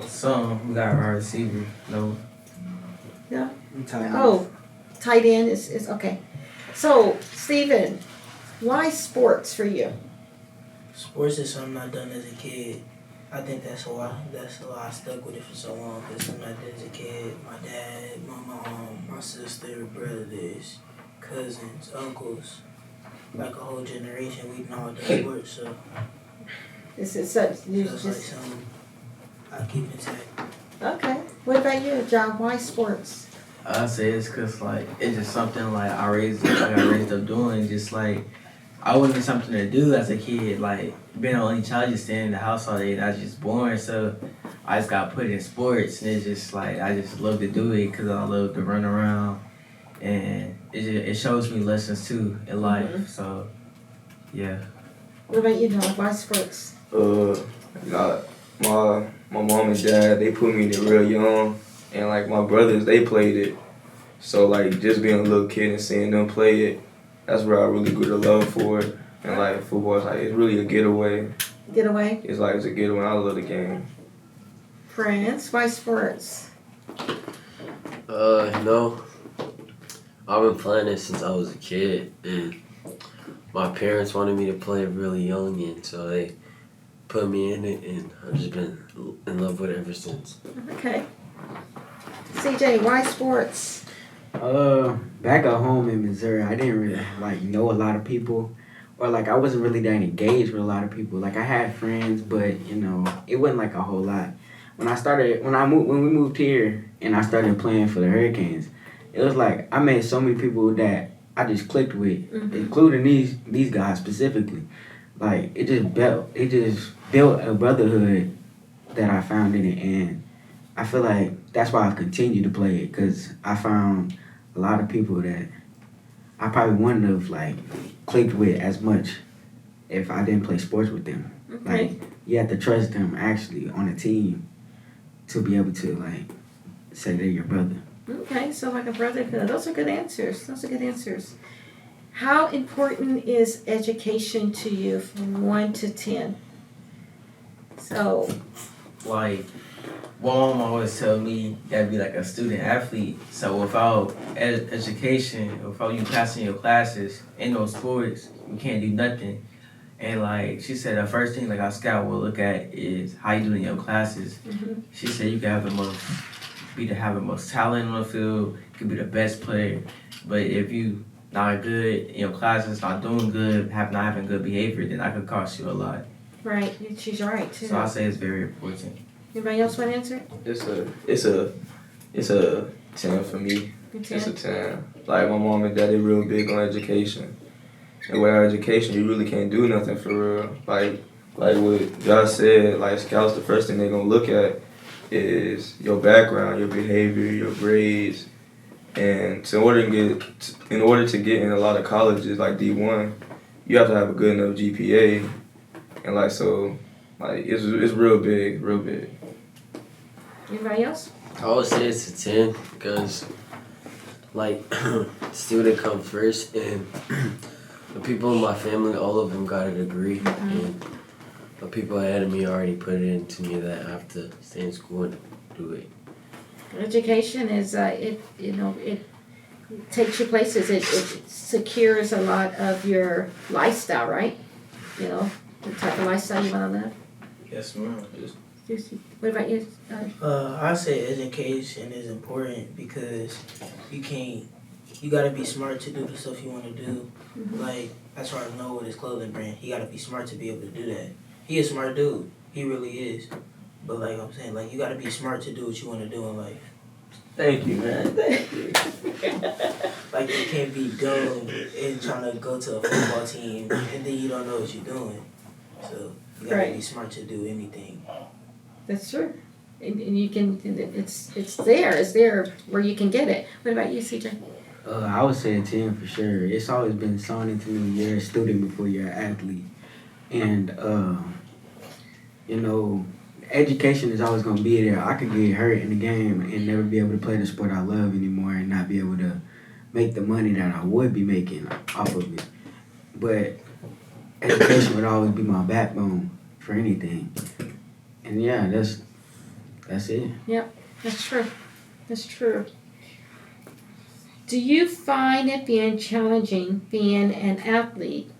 Some we got wide receiver. No. Yeah. Tight end. Oh, tight end is okay. So, Stephen, why sports for you? Sports is something I done as a kid. I think that's why I stuck with it for so long. Cause something I did as a kid. My dad, my mom, my sister, brothers, cousins, uncles, like a whole generation. We've all done sports, so This is such. You it's like just something I keep intact. okay. What about you, John? Why sports? I say it's cause like it's just something like I got raised up doing. Just like I wanted something to do as a kid. Like being the only child, just staying in the house all day. That's just boring. So I just got put in sports, and it's just like I just love to do it because I love to run around, and it shows me lessons too in life. Mm-hmm. So yeah. What about you, John? Why sports? My mom and dad, they put me in it real young, and like my brothers, they played it. So like just being a little kid and seeing them play it, that's where I really grew the love for it. And like football is like it's really a getaway. Getaway? It's a getaway. I love the game. Friends? Why sports? No. I've been playing it since I was a kid, and my parents wanted me to play it really young, and so they put me in it, and I've just been in love with it ever since. Okay. CJ, why sports? Back at home in Missouri, I didn't really know a lot of people, or I wasn't really that engaged with a lot of people. Like I had friends, but it wasn't a whole lot. When we moved here and I started playing for the Hurricanes, it was like I met so many people that I just clicked with, including these guys specifically. Like it just built a brotherhood that I found in it, and I feel like that's why I've continued to play it, because I found a lot of people that I probably wouldn't have clicked with as much if I didn't play sports with them. Okay. You have to trust them actually on a team to be able to say they're your brother. Okay, so like a brotherhood. Those are good answers. How important is education to you from 1 to 10? So. Mom always tell me you gotta be like a student athlete. So without education, without you passing your classes in those sports, you can't do nothing. And like she said, the first thing like our scout will look at is how you do in your classes. She said you can have have the most talent on the field, you can be the best player, but if you not good in your classes, not doing good, not having good behavior, then that could cost you a lot. Right, she's right too. So I say it's very important. Anybody else want to answer? It's a 10 for me. It's a 10. Like my mom and daddy real big on education. And without education, you really can't do nothing for real. Like what Josh said, like scouts, the first thing they're gonna look at is your background, your behavior, your grades, and in order to get in a lot of colleges like D1, you have to have a good enough GPA, and like so, like it's real big, real big. Anybody else? I would say it's a 10 because, like, student comes first, and the people in my family, all of them got a degree, and the people ahead of me already put it into me that I have to stay in school and do it. Education is it takes you places. It secures a lot of your lifestyle, right? You know, the type of lifestyle you want to live. Yes, ma'am. What about you? I say education is important because you gotta be smart to do the stuff you want to do. Like, as far as Noah with his clothing brand, he gotta be smart to be able to do that. He a smart dude. He really is. But like I'm saying, like you gotta be smart to do what you want to do in life. Thank you, man. Thank you. Like you can't be dumb and trying to go to a football team and then you don't know what you're doing. So you gotta be smart to do anything. That's true. And you can. It's there where you can get it. What about you, CJ? I would say a 10 for sure. It's always been sewn into me, you're a student before you're an athlete. And, education is always going to be there. I could get hurt in the game and never be able to play the sport I love anymore and not be able to make the money that I would be making off of it. But education would always be my backbone for anything. And yeah, that's it. Yep, that's true. That's true. Do you find it being challenging being an athlete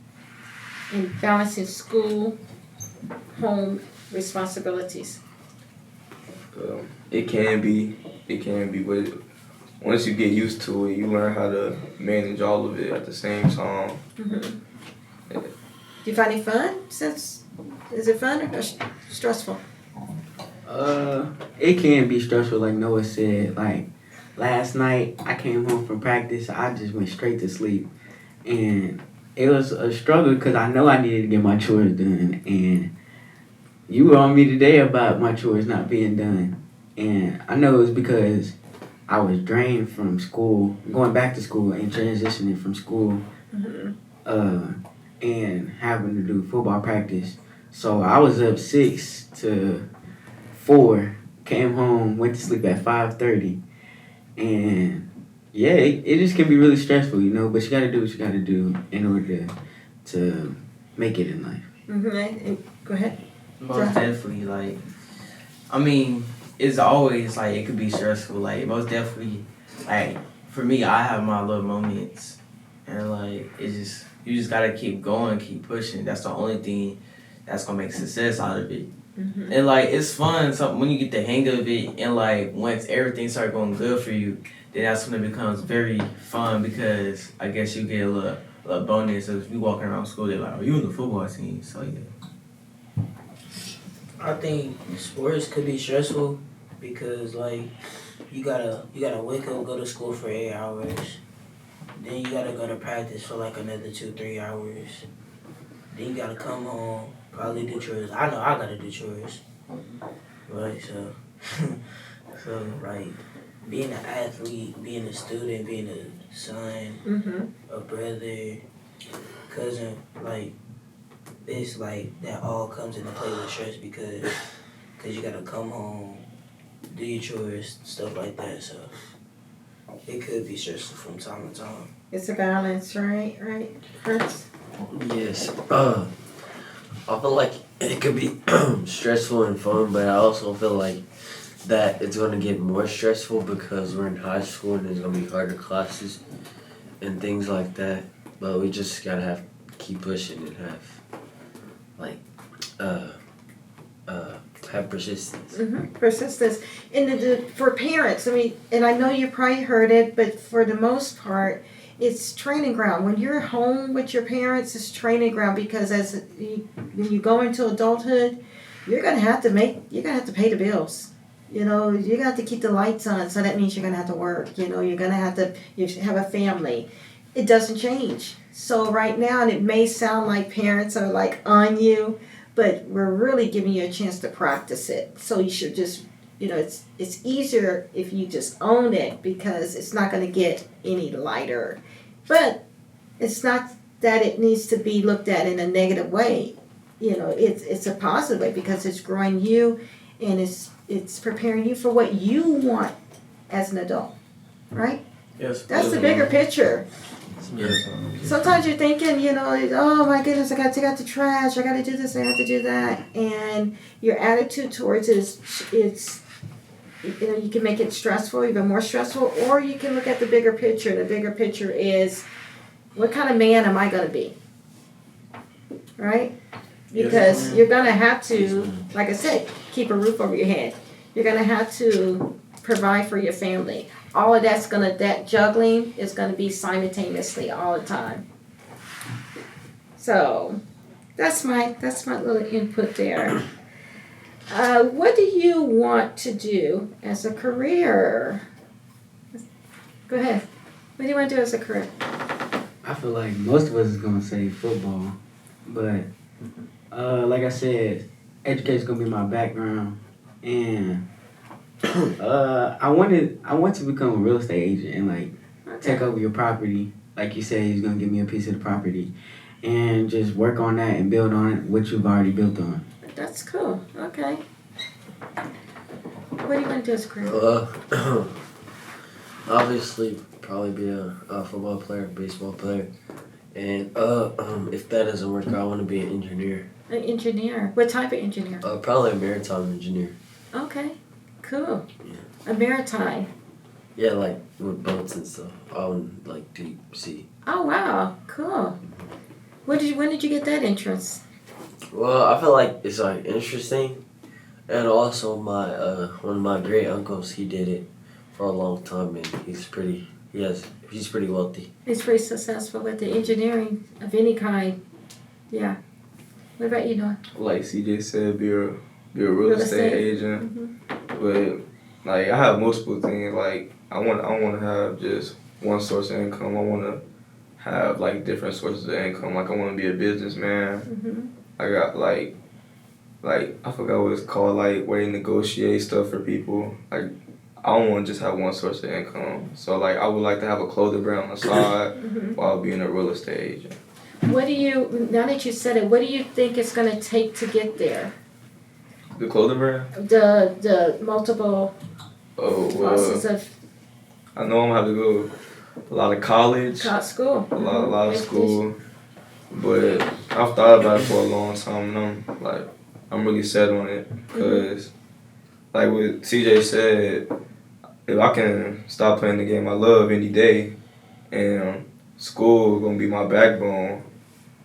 and balancing school, home responsibilities? It can be, but once you get used to it, you learn how to manage all of it at the same time. Do you find it fun? Is it fun or stressful? It can be stressful, like Noah said. Like last night, I came home from practice. I just went straight to sleep, and it was a struggle because I know I needed to get my chores done. And you were on me today about my chores not being done, and I know it was because I was drained from school, going back to school and transitioning from school, and having to do football practice. So I was up 6 to 4, came home, went to sleep at 5:30, and yeah, it just can be really stressful, but you gotta do what you gotta do in order to make it in life. Go ahead. Most definitely, like, I mean, it's always, like, it could be stressful, like, most definitely, like, for me, I have my little moments, and, like, you just gotta keep going, keep pushing. That's the only thing that's gonna make success out of it. And, like, it's fun when you get the hang of it, and, like, once everything starts going good for you, then that's when it becomes very fun because I guess you get a little bonus. So if you walking around school, they're like, "Oh, you in the football team?" So yeah. I think sports could be stressful because like you gotta wake up, go to school for 8 hours, then you gotta go to practice for like another 2-3 hours, then you gotta come home, probably do chores. I know I gotta do chores, right? So like being an athlete, being a student, being a son, a brother, cousin, like. It's like that all comes into play with stress because you gotta come home, do your chores, stuff like that. So it could be stressful from time to time. It's a balance, right? Chris? Yes. I feel like it could be stressful and fun, but I also feel like that it's gonna get more stressful because we're in high school and there's gonna be harder classes and things like that. But we just gotta keep pushing and have persistence. Persistence. And for parents, I mean, and I know you probably heard it, but for the most part, it's training ground. When you're home with your parents, it's training ground because when you go into adulthood, you're gonna have to pay the bills. You know, you got to keep the lights on, so that means you're gonna have to work. You know, you have a family. It doesn't change. So right now, and it may sound like parents are like on you, but we're really giving you a chance to practice it. So you should just, it's easier if you just own it because it's not going to get any lighter. But it's not that it needs to be looked at in a negative way. You know, it's a positive way because it's growing you and it's preparing you for what you want as an adult, right? Yes. That's the bigger picture. Yes. Sometimes you're thinking, oh my goodness, I got to take out the trash, I got to do this, I have to do that, and your attitude towards it is, you can make it stressful, even more stressful, or you can look at the bigger picture. The bigger picture is, what kind of man am I going to be, right? Because you're going to have to, like I said, keep a roof over your head. You're going to have to provide for your family. All of that juggling is gonna be simultaneously all the time. So that's my little input there. What do you want to do as a career? Go ahead. What do you want to do as a career? I feel like most of us is gonna say football, but like I said, education's gonna be my background, and I want to become a real estate agent and take over your property. Like you said, he's gonna give me a piece of the property, and just work on that and build on it what you've already built on. That's cool. Okay. What do you want to do as a career? Obviously, probably be a football player, baseball player, and if that doesn't work, I want to be an engineer. An engineer. What type of engineer? Probably a maritime engineer. Okay. Cool. Yeah. A maritime. Yeah, like with boats and stuff on deep sea. Oh wow, cool. When did you get that interest? Well, I feel like it's interesting, and also my one of my great uncles, he did it for a long time, and he's pretty wealthy. He's pretty successful with the engineering of any kind. Yeah. What about you, Noah? Like CJ said, be a real estate agent. Mm-hmm. But I have multiple things. I want to have just one source of income. I want to have different sources of income. I want to be a businessman. Mm-hmm. I got I forgot what it's called, where you negotiate stuff for people. I don't want to just have one source of income. So I would like to have a clothing brand on the side while being a real estate agent. Now that you said it, what do you think it's going to take to get there? The clothing brand? The multiple process of I know I'm gonna have to go a lot of college, school, a lot of school, but I've thought about it for a long time, and I'm really set on it because, what CJ said, if I can stop playing the game I love any day, and school gonna be my backbone,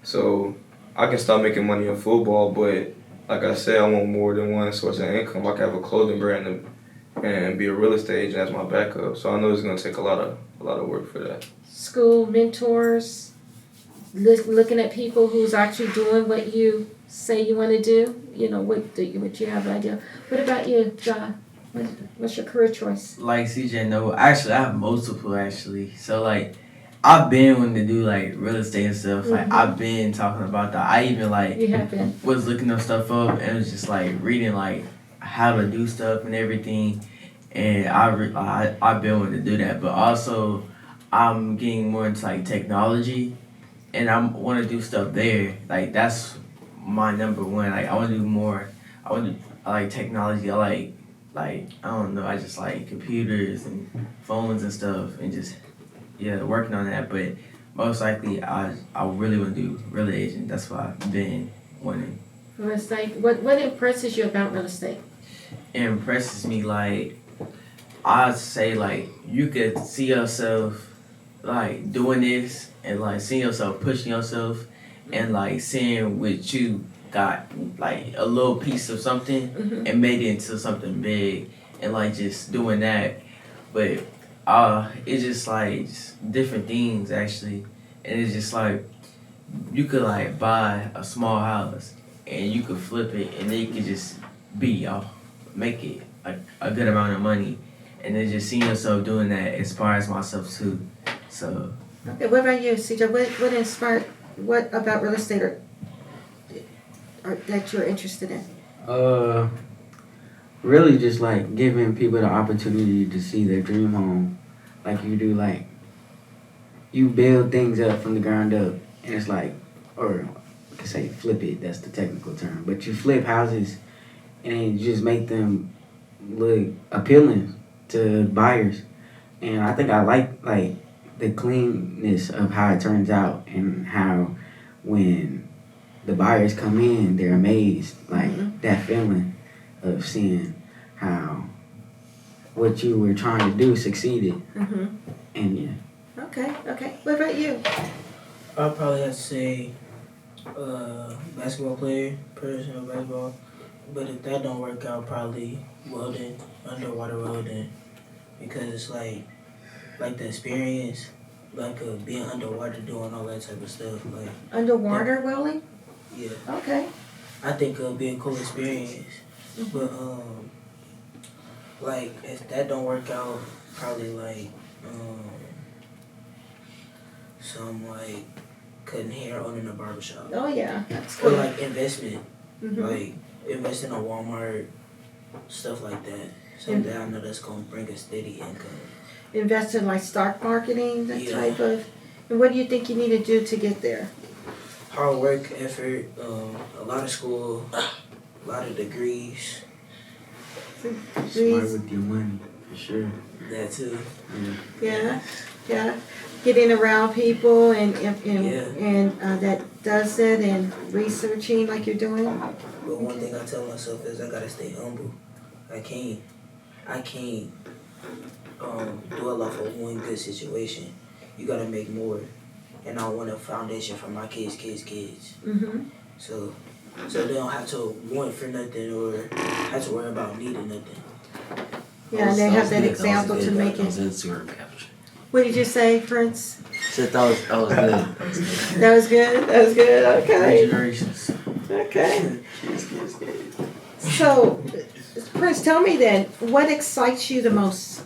so I can start making money in football, but like I said, I want more than one source of income. I can have a clothing brand and be a real estate agent as my backup. So I know it's gonna take a lot of work for that. School mentors, looking at people who's actually doing what you say you want to do. What you have an idea. What about you, John? What's your career choice? Like CJ, no, actually I have multiple actually. So I've been wanting to do real estate and stuff. I've been talking about that. I even You have been. was looking up stuff up and was just reading how to do stuff and everything. And I've been wanting to do that, but also I'm getting more into technology, and I want to do stuff there. That's my number one. I want to do more. I like technology. I don't know. I just like computers and phones and stuff, and just working on that. But most likely, I really want to do real estate agent. That's what I've been wanting. Real estate. What impresses you about real estate? impresses me, like, I'd say, like, you could see yourself, like, doing this and, like, seeing yourself pushing yourself and, like, seeing what you got, like, a little piece of something and made it into something big and, like, just doing that. But it's just, like, just different things, actually. And it's just, like, you could, like, buy a small house and you could flip it and then you could just make it a good amount of money. And then just seeing yourself doing that inspires myself too. So. Okay, what about you, CJ? What inspired? What about real estate or that you're interested in? Really just like giving people the opportunity to see their dream home, like you do. Like you build things up from the ground up, and it's like, or I could say flip it. That's the technical term. But you flip houses, and you just make them look appealing to buyers. And I think I like the cleanness of how it turns out and how when the buyers come in, they're amazed. Like that feeling of seeing how what you were trying to do succeeded. And yeah. Okay. What about you? I'll probably have to say basketball player, professional basketball. But if that don't work out, probably welding, underwater welding. Because it's like the experience, like being underwater doing all that type of stuff. Like Underwater welding? Yeah. Okay. I think it'll be a cool experience. But like if that don't work out, probably like some like cutting hair, owning a barbershop. Oh yeah, that's Or cool. like investment, like invest in a Walmart, stuff like that. Something I know that's gonna bring a steady income. Invest in like stock marketing, that Yeah. type of. And what do you think you need to do to get there? Hard work, effort, a lot of school, a lot of degrees. Smart with your money, for sure. That too. Yeah. Getting around people and that does it and researching like you're doing. But one thing I tell myself is I gotta stay humble. I can't dwell off of one good situation. You gotta make more. And I want a foundation for my kids. So they don't have to want for nothing or have to worry about needing nothing. Yeah, and they have that example to make That was it. Instagram caption. What did you say, Prince? Said that was good. That was good. Okay. Generations. Okay. So, Prince, tell me then, what excites you the most?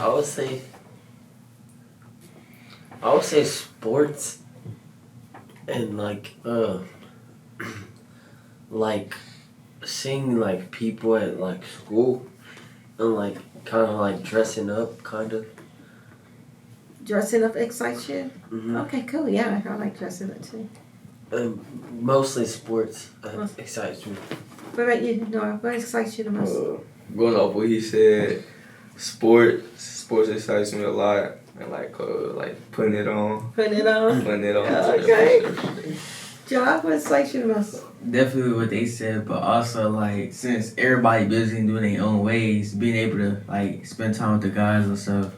I would say sports and like seeing like people at like school and like kind of like dressing up kind of. Dressing up excites you? Okay, cool. Yeah, I like dressing up too. Mostly sports excites me. What about you, Nora? What excites you the most? Going off what he said, sports excites me a lot, and like putting it on. Okay. John, what excites you the most? Definitely what they said, but also like since everybody busy and doing their own ways, being able to like spend time with the guys and stuff,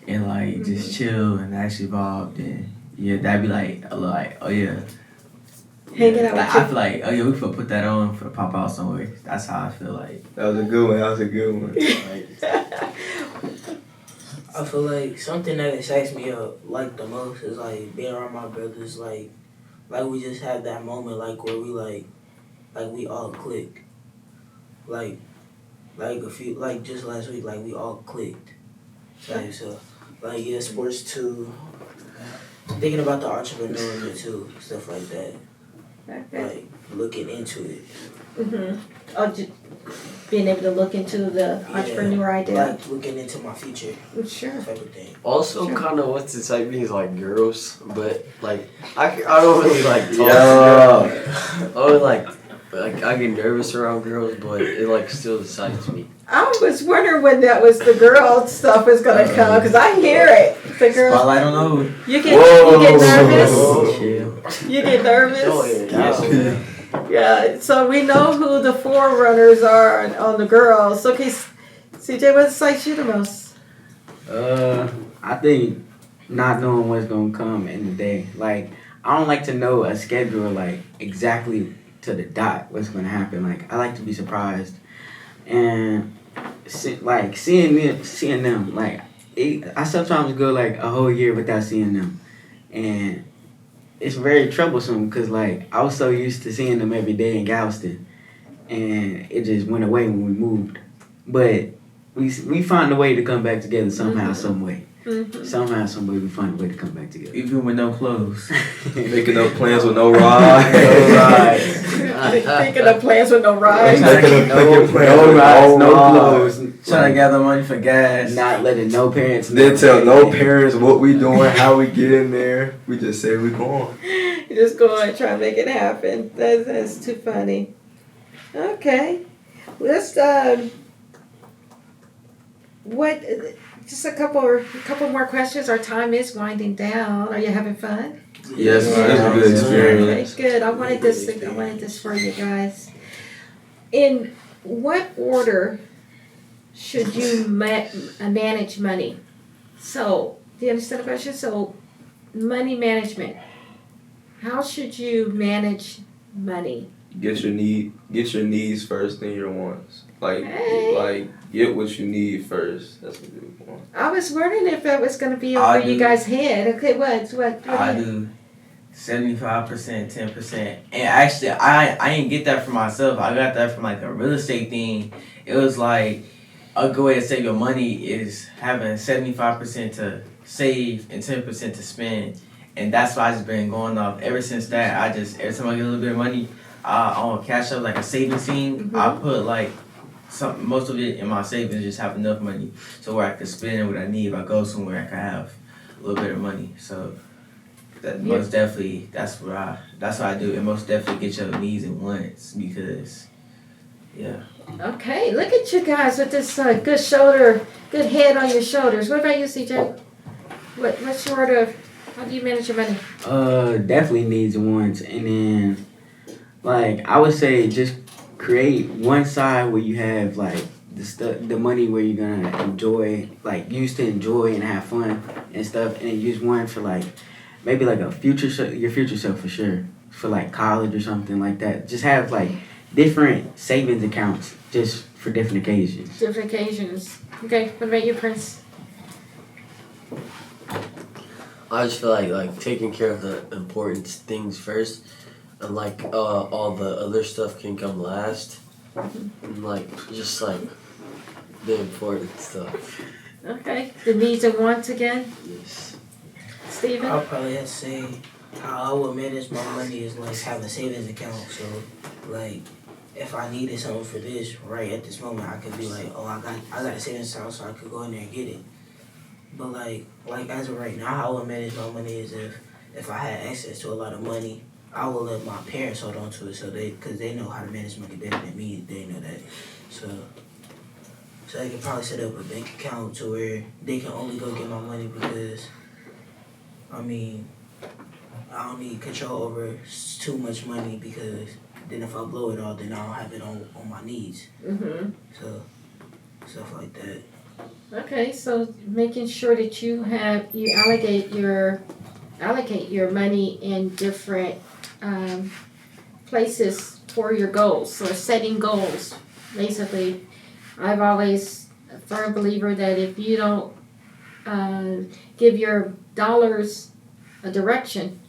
and like just chill and actually vibe, then yeah, that'd be like a lot. Like, oh yeah. Hanging out with I feel like, oh yeah, we could put that on for pop out somewhere. That's how I feel like. That was a good one. I feel like something that excites me like the most is like being around my brothers. Like we just had that moment like where we like we all click. Like a few just last week like we all clicked. So like yeah, sports too. Thinking about the entrepreneurship too, stuff like that. Okay. Like looking into it. Oh, just being able to look into the entrepreneur idea. Like looking into my future. Sure. Type of thing. Also, kind of what's excites me is like girls, but like I don't really like talk to girls. I only like I I get nervous around girls, but it like still excites me. I was wondering when that was the girl stuff was gonna come because I hear it. The girl. Spotlight on over. You get nervous. You get nervous. Yeah. So we know who the forerunners are on the girls. Okay, CJ, what excites you the most? I think not knowing what's gonna come in the day. Like, I don't like to know a schedule like exactly to the dot what's gonna happen. Like, I like to be surprised, and seeing them. Like, I sometimes go like a whole year without seeing them, and it's very troublesome because like I was so used to seeing them every day in Galveston, and it just went away when we moved. But we find a way to come back together somehow, some way. Somehow, some way, we find a way to come back together. Even with no clothes. Making up plans with no rides. Thinking of plans with no rides. No rides, no clothes. Trying to gather money for gas. Not letting no parents know. Didn't tell no parents what we doing, how we get in there. We just say we going. You just go and try to make it happen. That's too funny. Okay. Let's just a couple more questions. Our time is winding down. Are you having fun? Yes, it's a good experience. Okay, good. I wanted this for you guys. In what order should you manage money? So, do you understand the question? So, money management. How should you manage money? Get your needs first, then your wants. Like get what you need first. That's what you want. I was wondering if that was going to be over you guys' head. Okay, what I do 75%, 10%. And actually, I didn't get that for myself. I got that from like a real estate thing. It was like a good way to save your money is having 75% to save and 10% to spend. And that's why I've just been going off. Ever since that, every time I get a little bit of money, on Cash App, like a savings thing, I put like most of it in my savings, just have enough money so where I can spend what I need. If I go somewhere, I can have a little bit of money. So that most definitely, that's what I do. And most definitely get your needs and wants because, yeah. Okay, look at you guys with this good head on your shoulders. What about you, CJ? What's your order? How do you manage your money? Definitely needs and wants, and then like I would say just create one side where you have like the money where you're gonna enjoy, like used to enjoy and have fun and stuff, and then use one for like maybe like your future self for sure, for like college or something like that. Just have like different savings accounts just for different occasions. Different occasions. Okay, what about you, Prince? I just feel like taking care of the important things first, and like all the other stuff can come last, and like just like the important stuff. Okay, the needs and wants again. Yes. Steven? I'll probably have to say how I would manage my money is like having a savings account. So like if I needed something for this right at this moment, I could be like, oh, I got a savings account, so I could go in there and get it. But like as of right now, how I would manage my money is if I had access to a lot of money, I would let my parents hold on to it because they know how to manage money better than me. They know that. So they can probably set up a bank account to where they can only go get my money because, I mean, I don't need control over too much money because then if I blow it all, then I don't have it on my needs. So stuff like that. Okay, so making sure that you allocate your money in different places for your goals. So setting goals. Basically, I've always a firm believer that if you don't give your dollars a direction,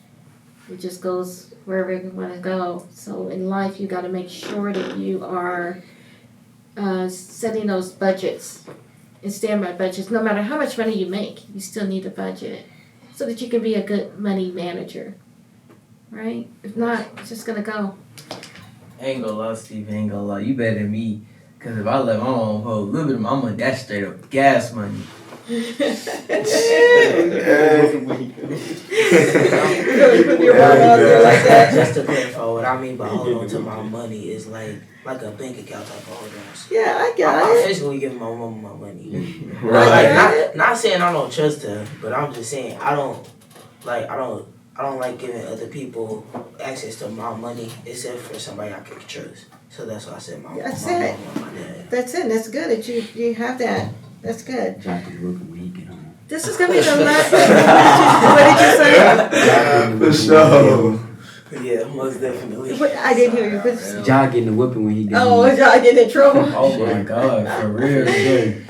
it just goes wherever you want to go. So in life, you got to make sure that you are setting those budgets and standby budgets. No matter how much money you make, you still need a budget so that you can be a good money manager, right? If not, it's just gonna go. I ain't gonna lie, Steve. I ain't gonna lie. You better than me. Because if I let my mom hold a little bit of my money, that's straight up gas money. Your mom out there like that. Just to clarify, what I mean by hold on to my money is like a bank account type of hold on. Yeah, I got I'm it. basically giving my mom my money. Right. Like, not saying I don't trust her, but I'm just saying I don't like giving other people access to my money except for somebody I can trust. So that's why I said my That's mom it. and my dad. That's it. That's good that you have that. That's good. Jock is working when he get home. This is gonna be the last. What did you say? For sure. Yeah, most definitely. I didn't hear you. But, Jock getting the whipping when he get oh, home. is y'all getting in trouble? Oh my God, for real, dude.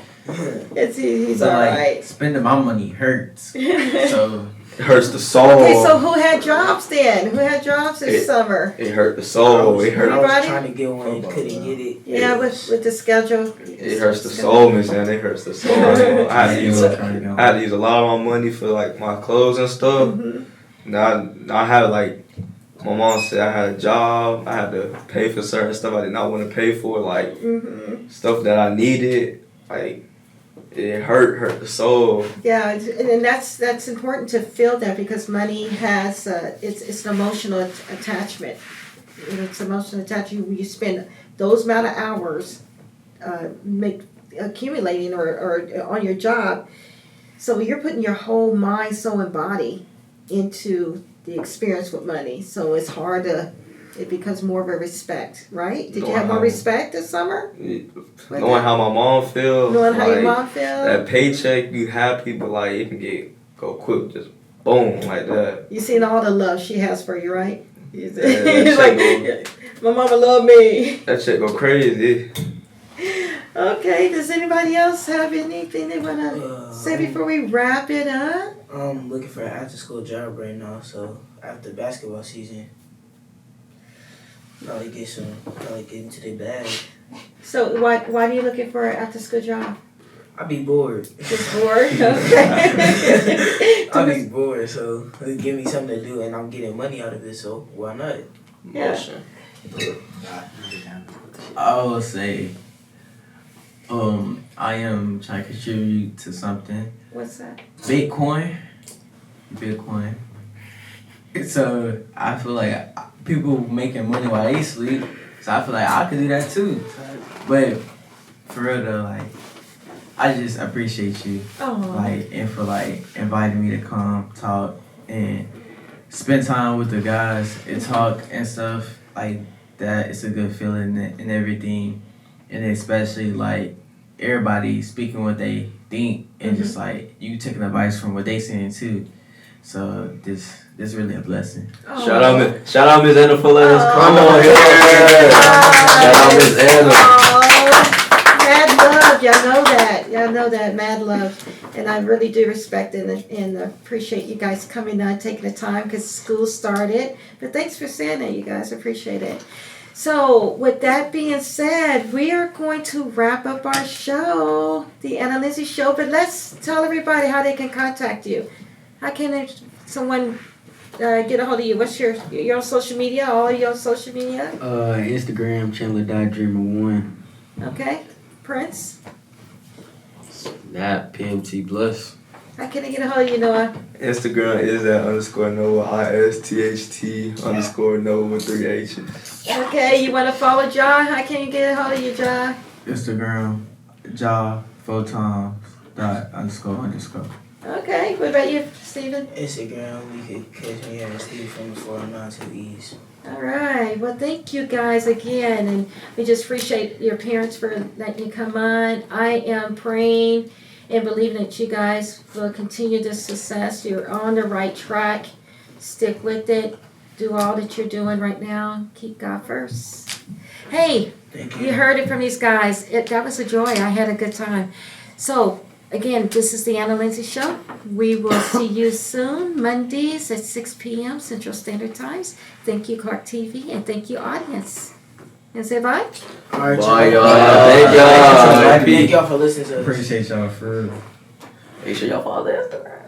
He's So all like right. spending my money hurts. So It hurts the soul. Okay, so who had jobs then? Who had jobs this summer? It hurt the soul. It I hurt. was Everybody? trying to get one, couldn't get it. Yeah, with the schedule. It hurts the soul, Miss Ann. It hurts the soul. I had to use a lot of my money for like my clothes and stuff. Mm-hmm. Now I had like my mom said I had a job. I had to pay for certain stuff I did not want to pay for, like stuff that I needed. Like it hurt the soul. Yeah, and that's important to feel that because money has it's an emotional attachment. You know, it's emotional attachment. You spend those amount of hours accumulating or on your job, so you're putting your whole mind, soul, and body into the experience with money. So it's hard to. It becomes more of a respect, right? Did you have more respect this summer? Knowing how my mom feels. Knowing how your like, mom feels. That paycheck, you happy, but like it can go quick, just boom, like that. You seen all the love she has for you, right? He's that like, my mama love me. That shit go crazy. Okay, does anybody else have anything they want to say before we wrap it up? I'm looking for an after school job right now, so after basketball season, probably get into the bag. So why are you looking for an after school job? I be bored. Just bored? Okay. I be bored, so give me something to do, and I'm getting money out of it, so why not? Yeah. I would say, I am trying to contribute to something. What's that? Bitcoin. So I feel like people making money while they sleep. So I feel like I could do that too. But for real though, like I just appreciate you. Like and for like inviting me to come talk and spend time with the guys and talk and stuff like that. It's a good feeling and everything. And especially like everybody speaking what they think and just like you taking advice from what they saying too. So this really a blessing. Shout out Miss Anna for letting us come on here. Shout out Miss Anna. Mad love, y'all know that, mad love. And I really do respect and appreciate you guys coming on, taking the time because school started. But thanks for saying that, you guys, appreciate it. So with that being said, we are going to wrap up our show, the Anna Linzie Show, but let's tell everybody how they can contact you. How can someone get a hold of you? What's you're on social media? All of you on social media? Instagram, Chandler.Dreamer1. Okay. Prince? Snap, PMT Bliss. How can I get a hold of you, Noah? Instagram is @_Noah, ISTHT_Noah with 3 H's. Okay, you want to follow Ja? How can you get a hold of you, Ja? Instagram, _. Okay, what about you, Stephen? Instagram, you can catch me at Steve from the 492 East. All right. Well, thank you guys again, and we just appreciate your parents for letting you come on. I am praying and believing that you guys will continue this success. You're on the right track. Stick with it. Do all that you're doing right now. Keep God first. Hey, you heard it from these guys. That was a joy. I had a good time. So, again, this is the Anna Linzie Show. We will see you soon, Mondays at 6 p.m. Central Standard Times. Thank you, Clarke TV, and thank you, audience. And say bye. All right, Bye, y'all. Thank y'all. Thank y'all for listening to us. Appreciate y'all for real. Make sure y'all follow the Instagram.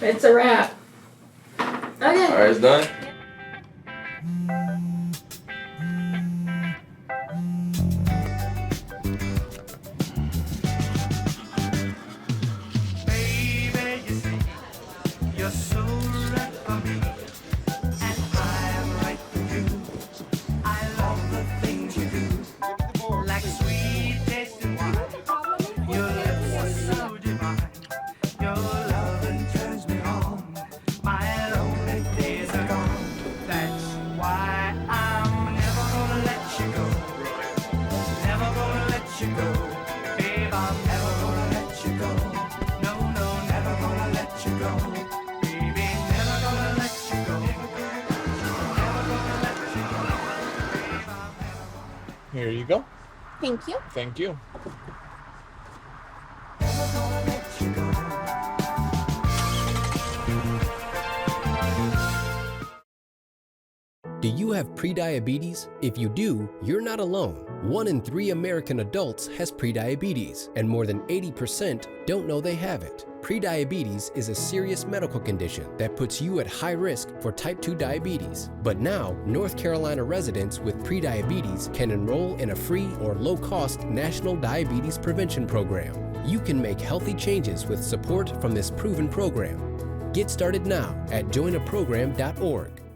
It's a wrap. Okay. Alright, it's done. Here you go. Thank you. Thank you. Do you have prediabetes? If you do, you're not alone. 1 in 3 American adults has prediabetes, and more than 80% don't know they have it. Prediabetes is a serious medical condition that puts you at high risk for type 2 diabetes. But now, North Carolina residents with prediabetes can enroll in a free or low-cost national diabetes prevention program. You can make healthy changes with support from this proven program. Get started now at joinaprogram.org.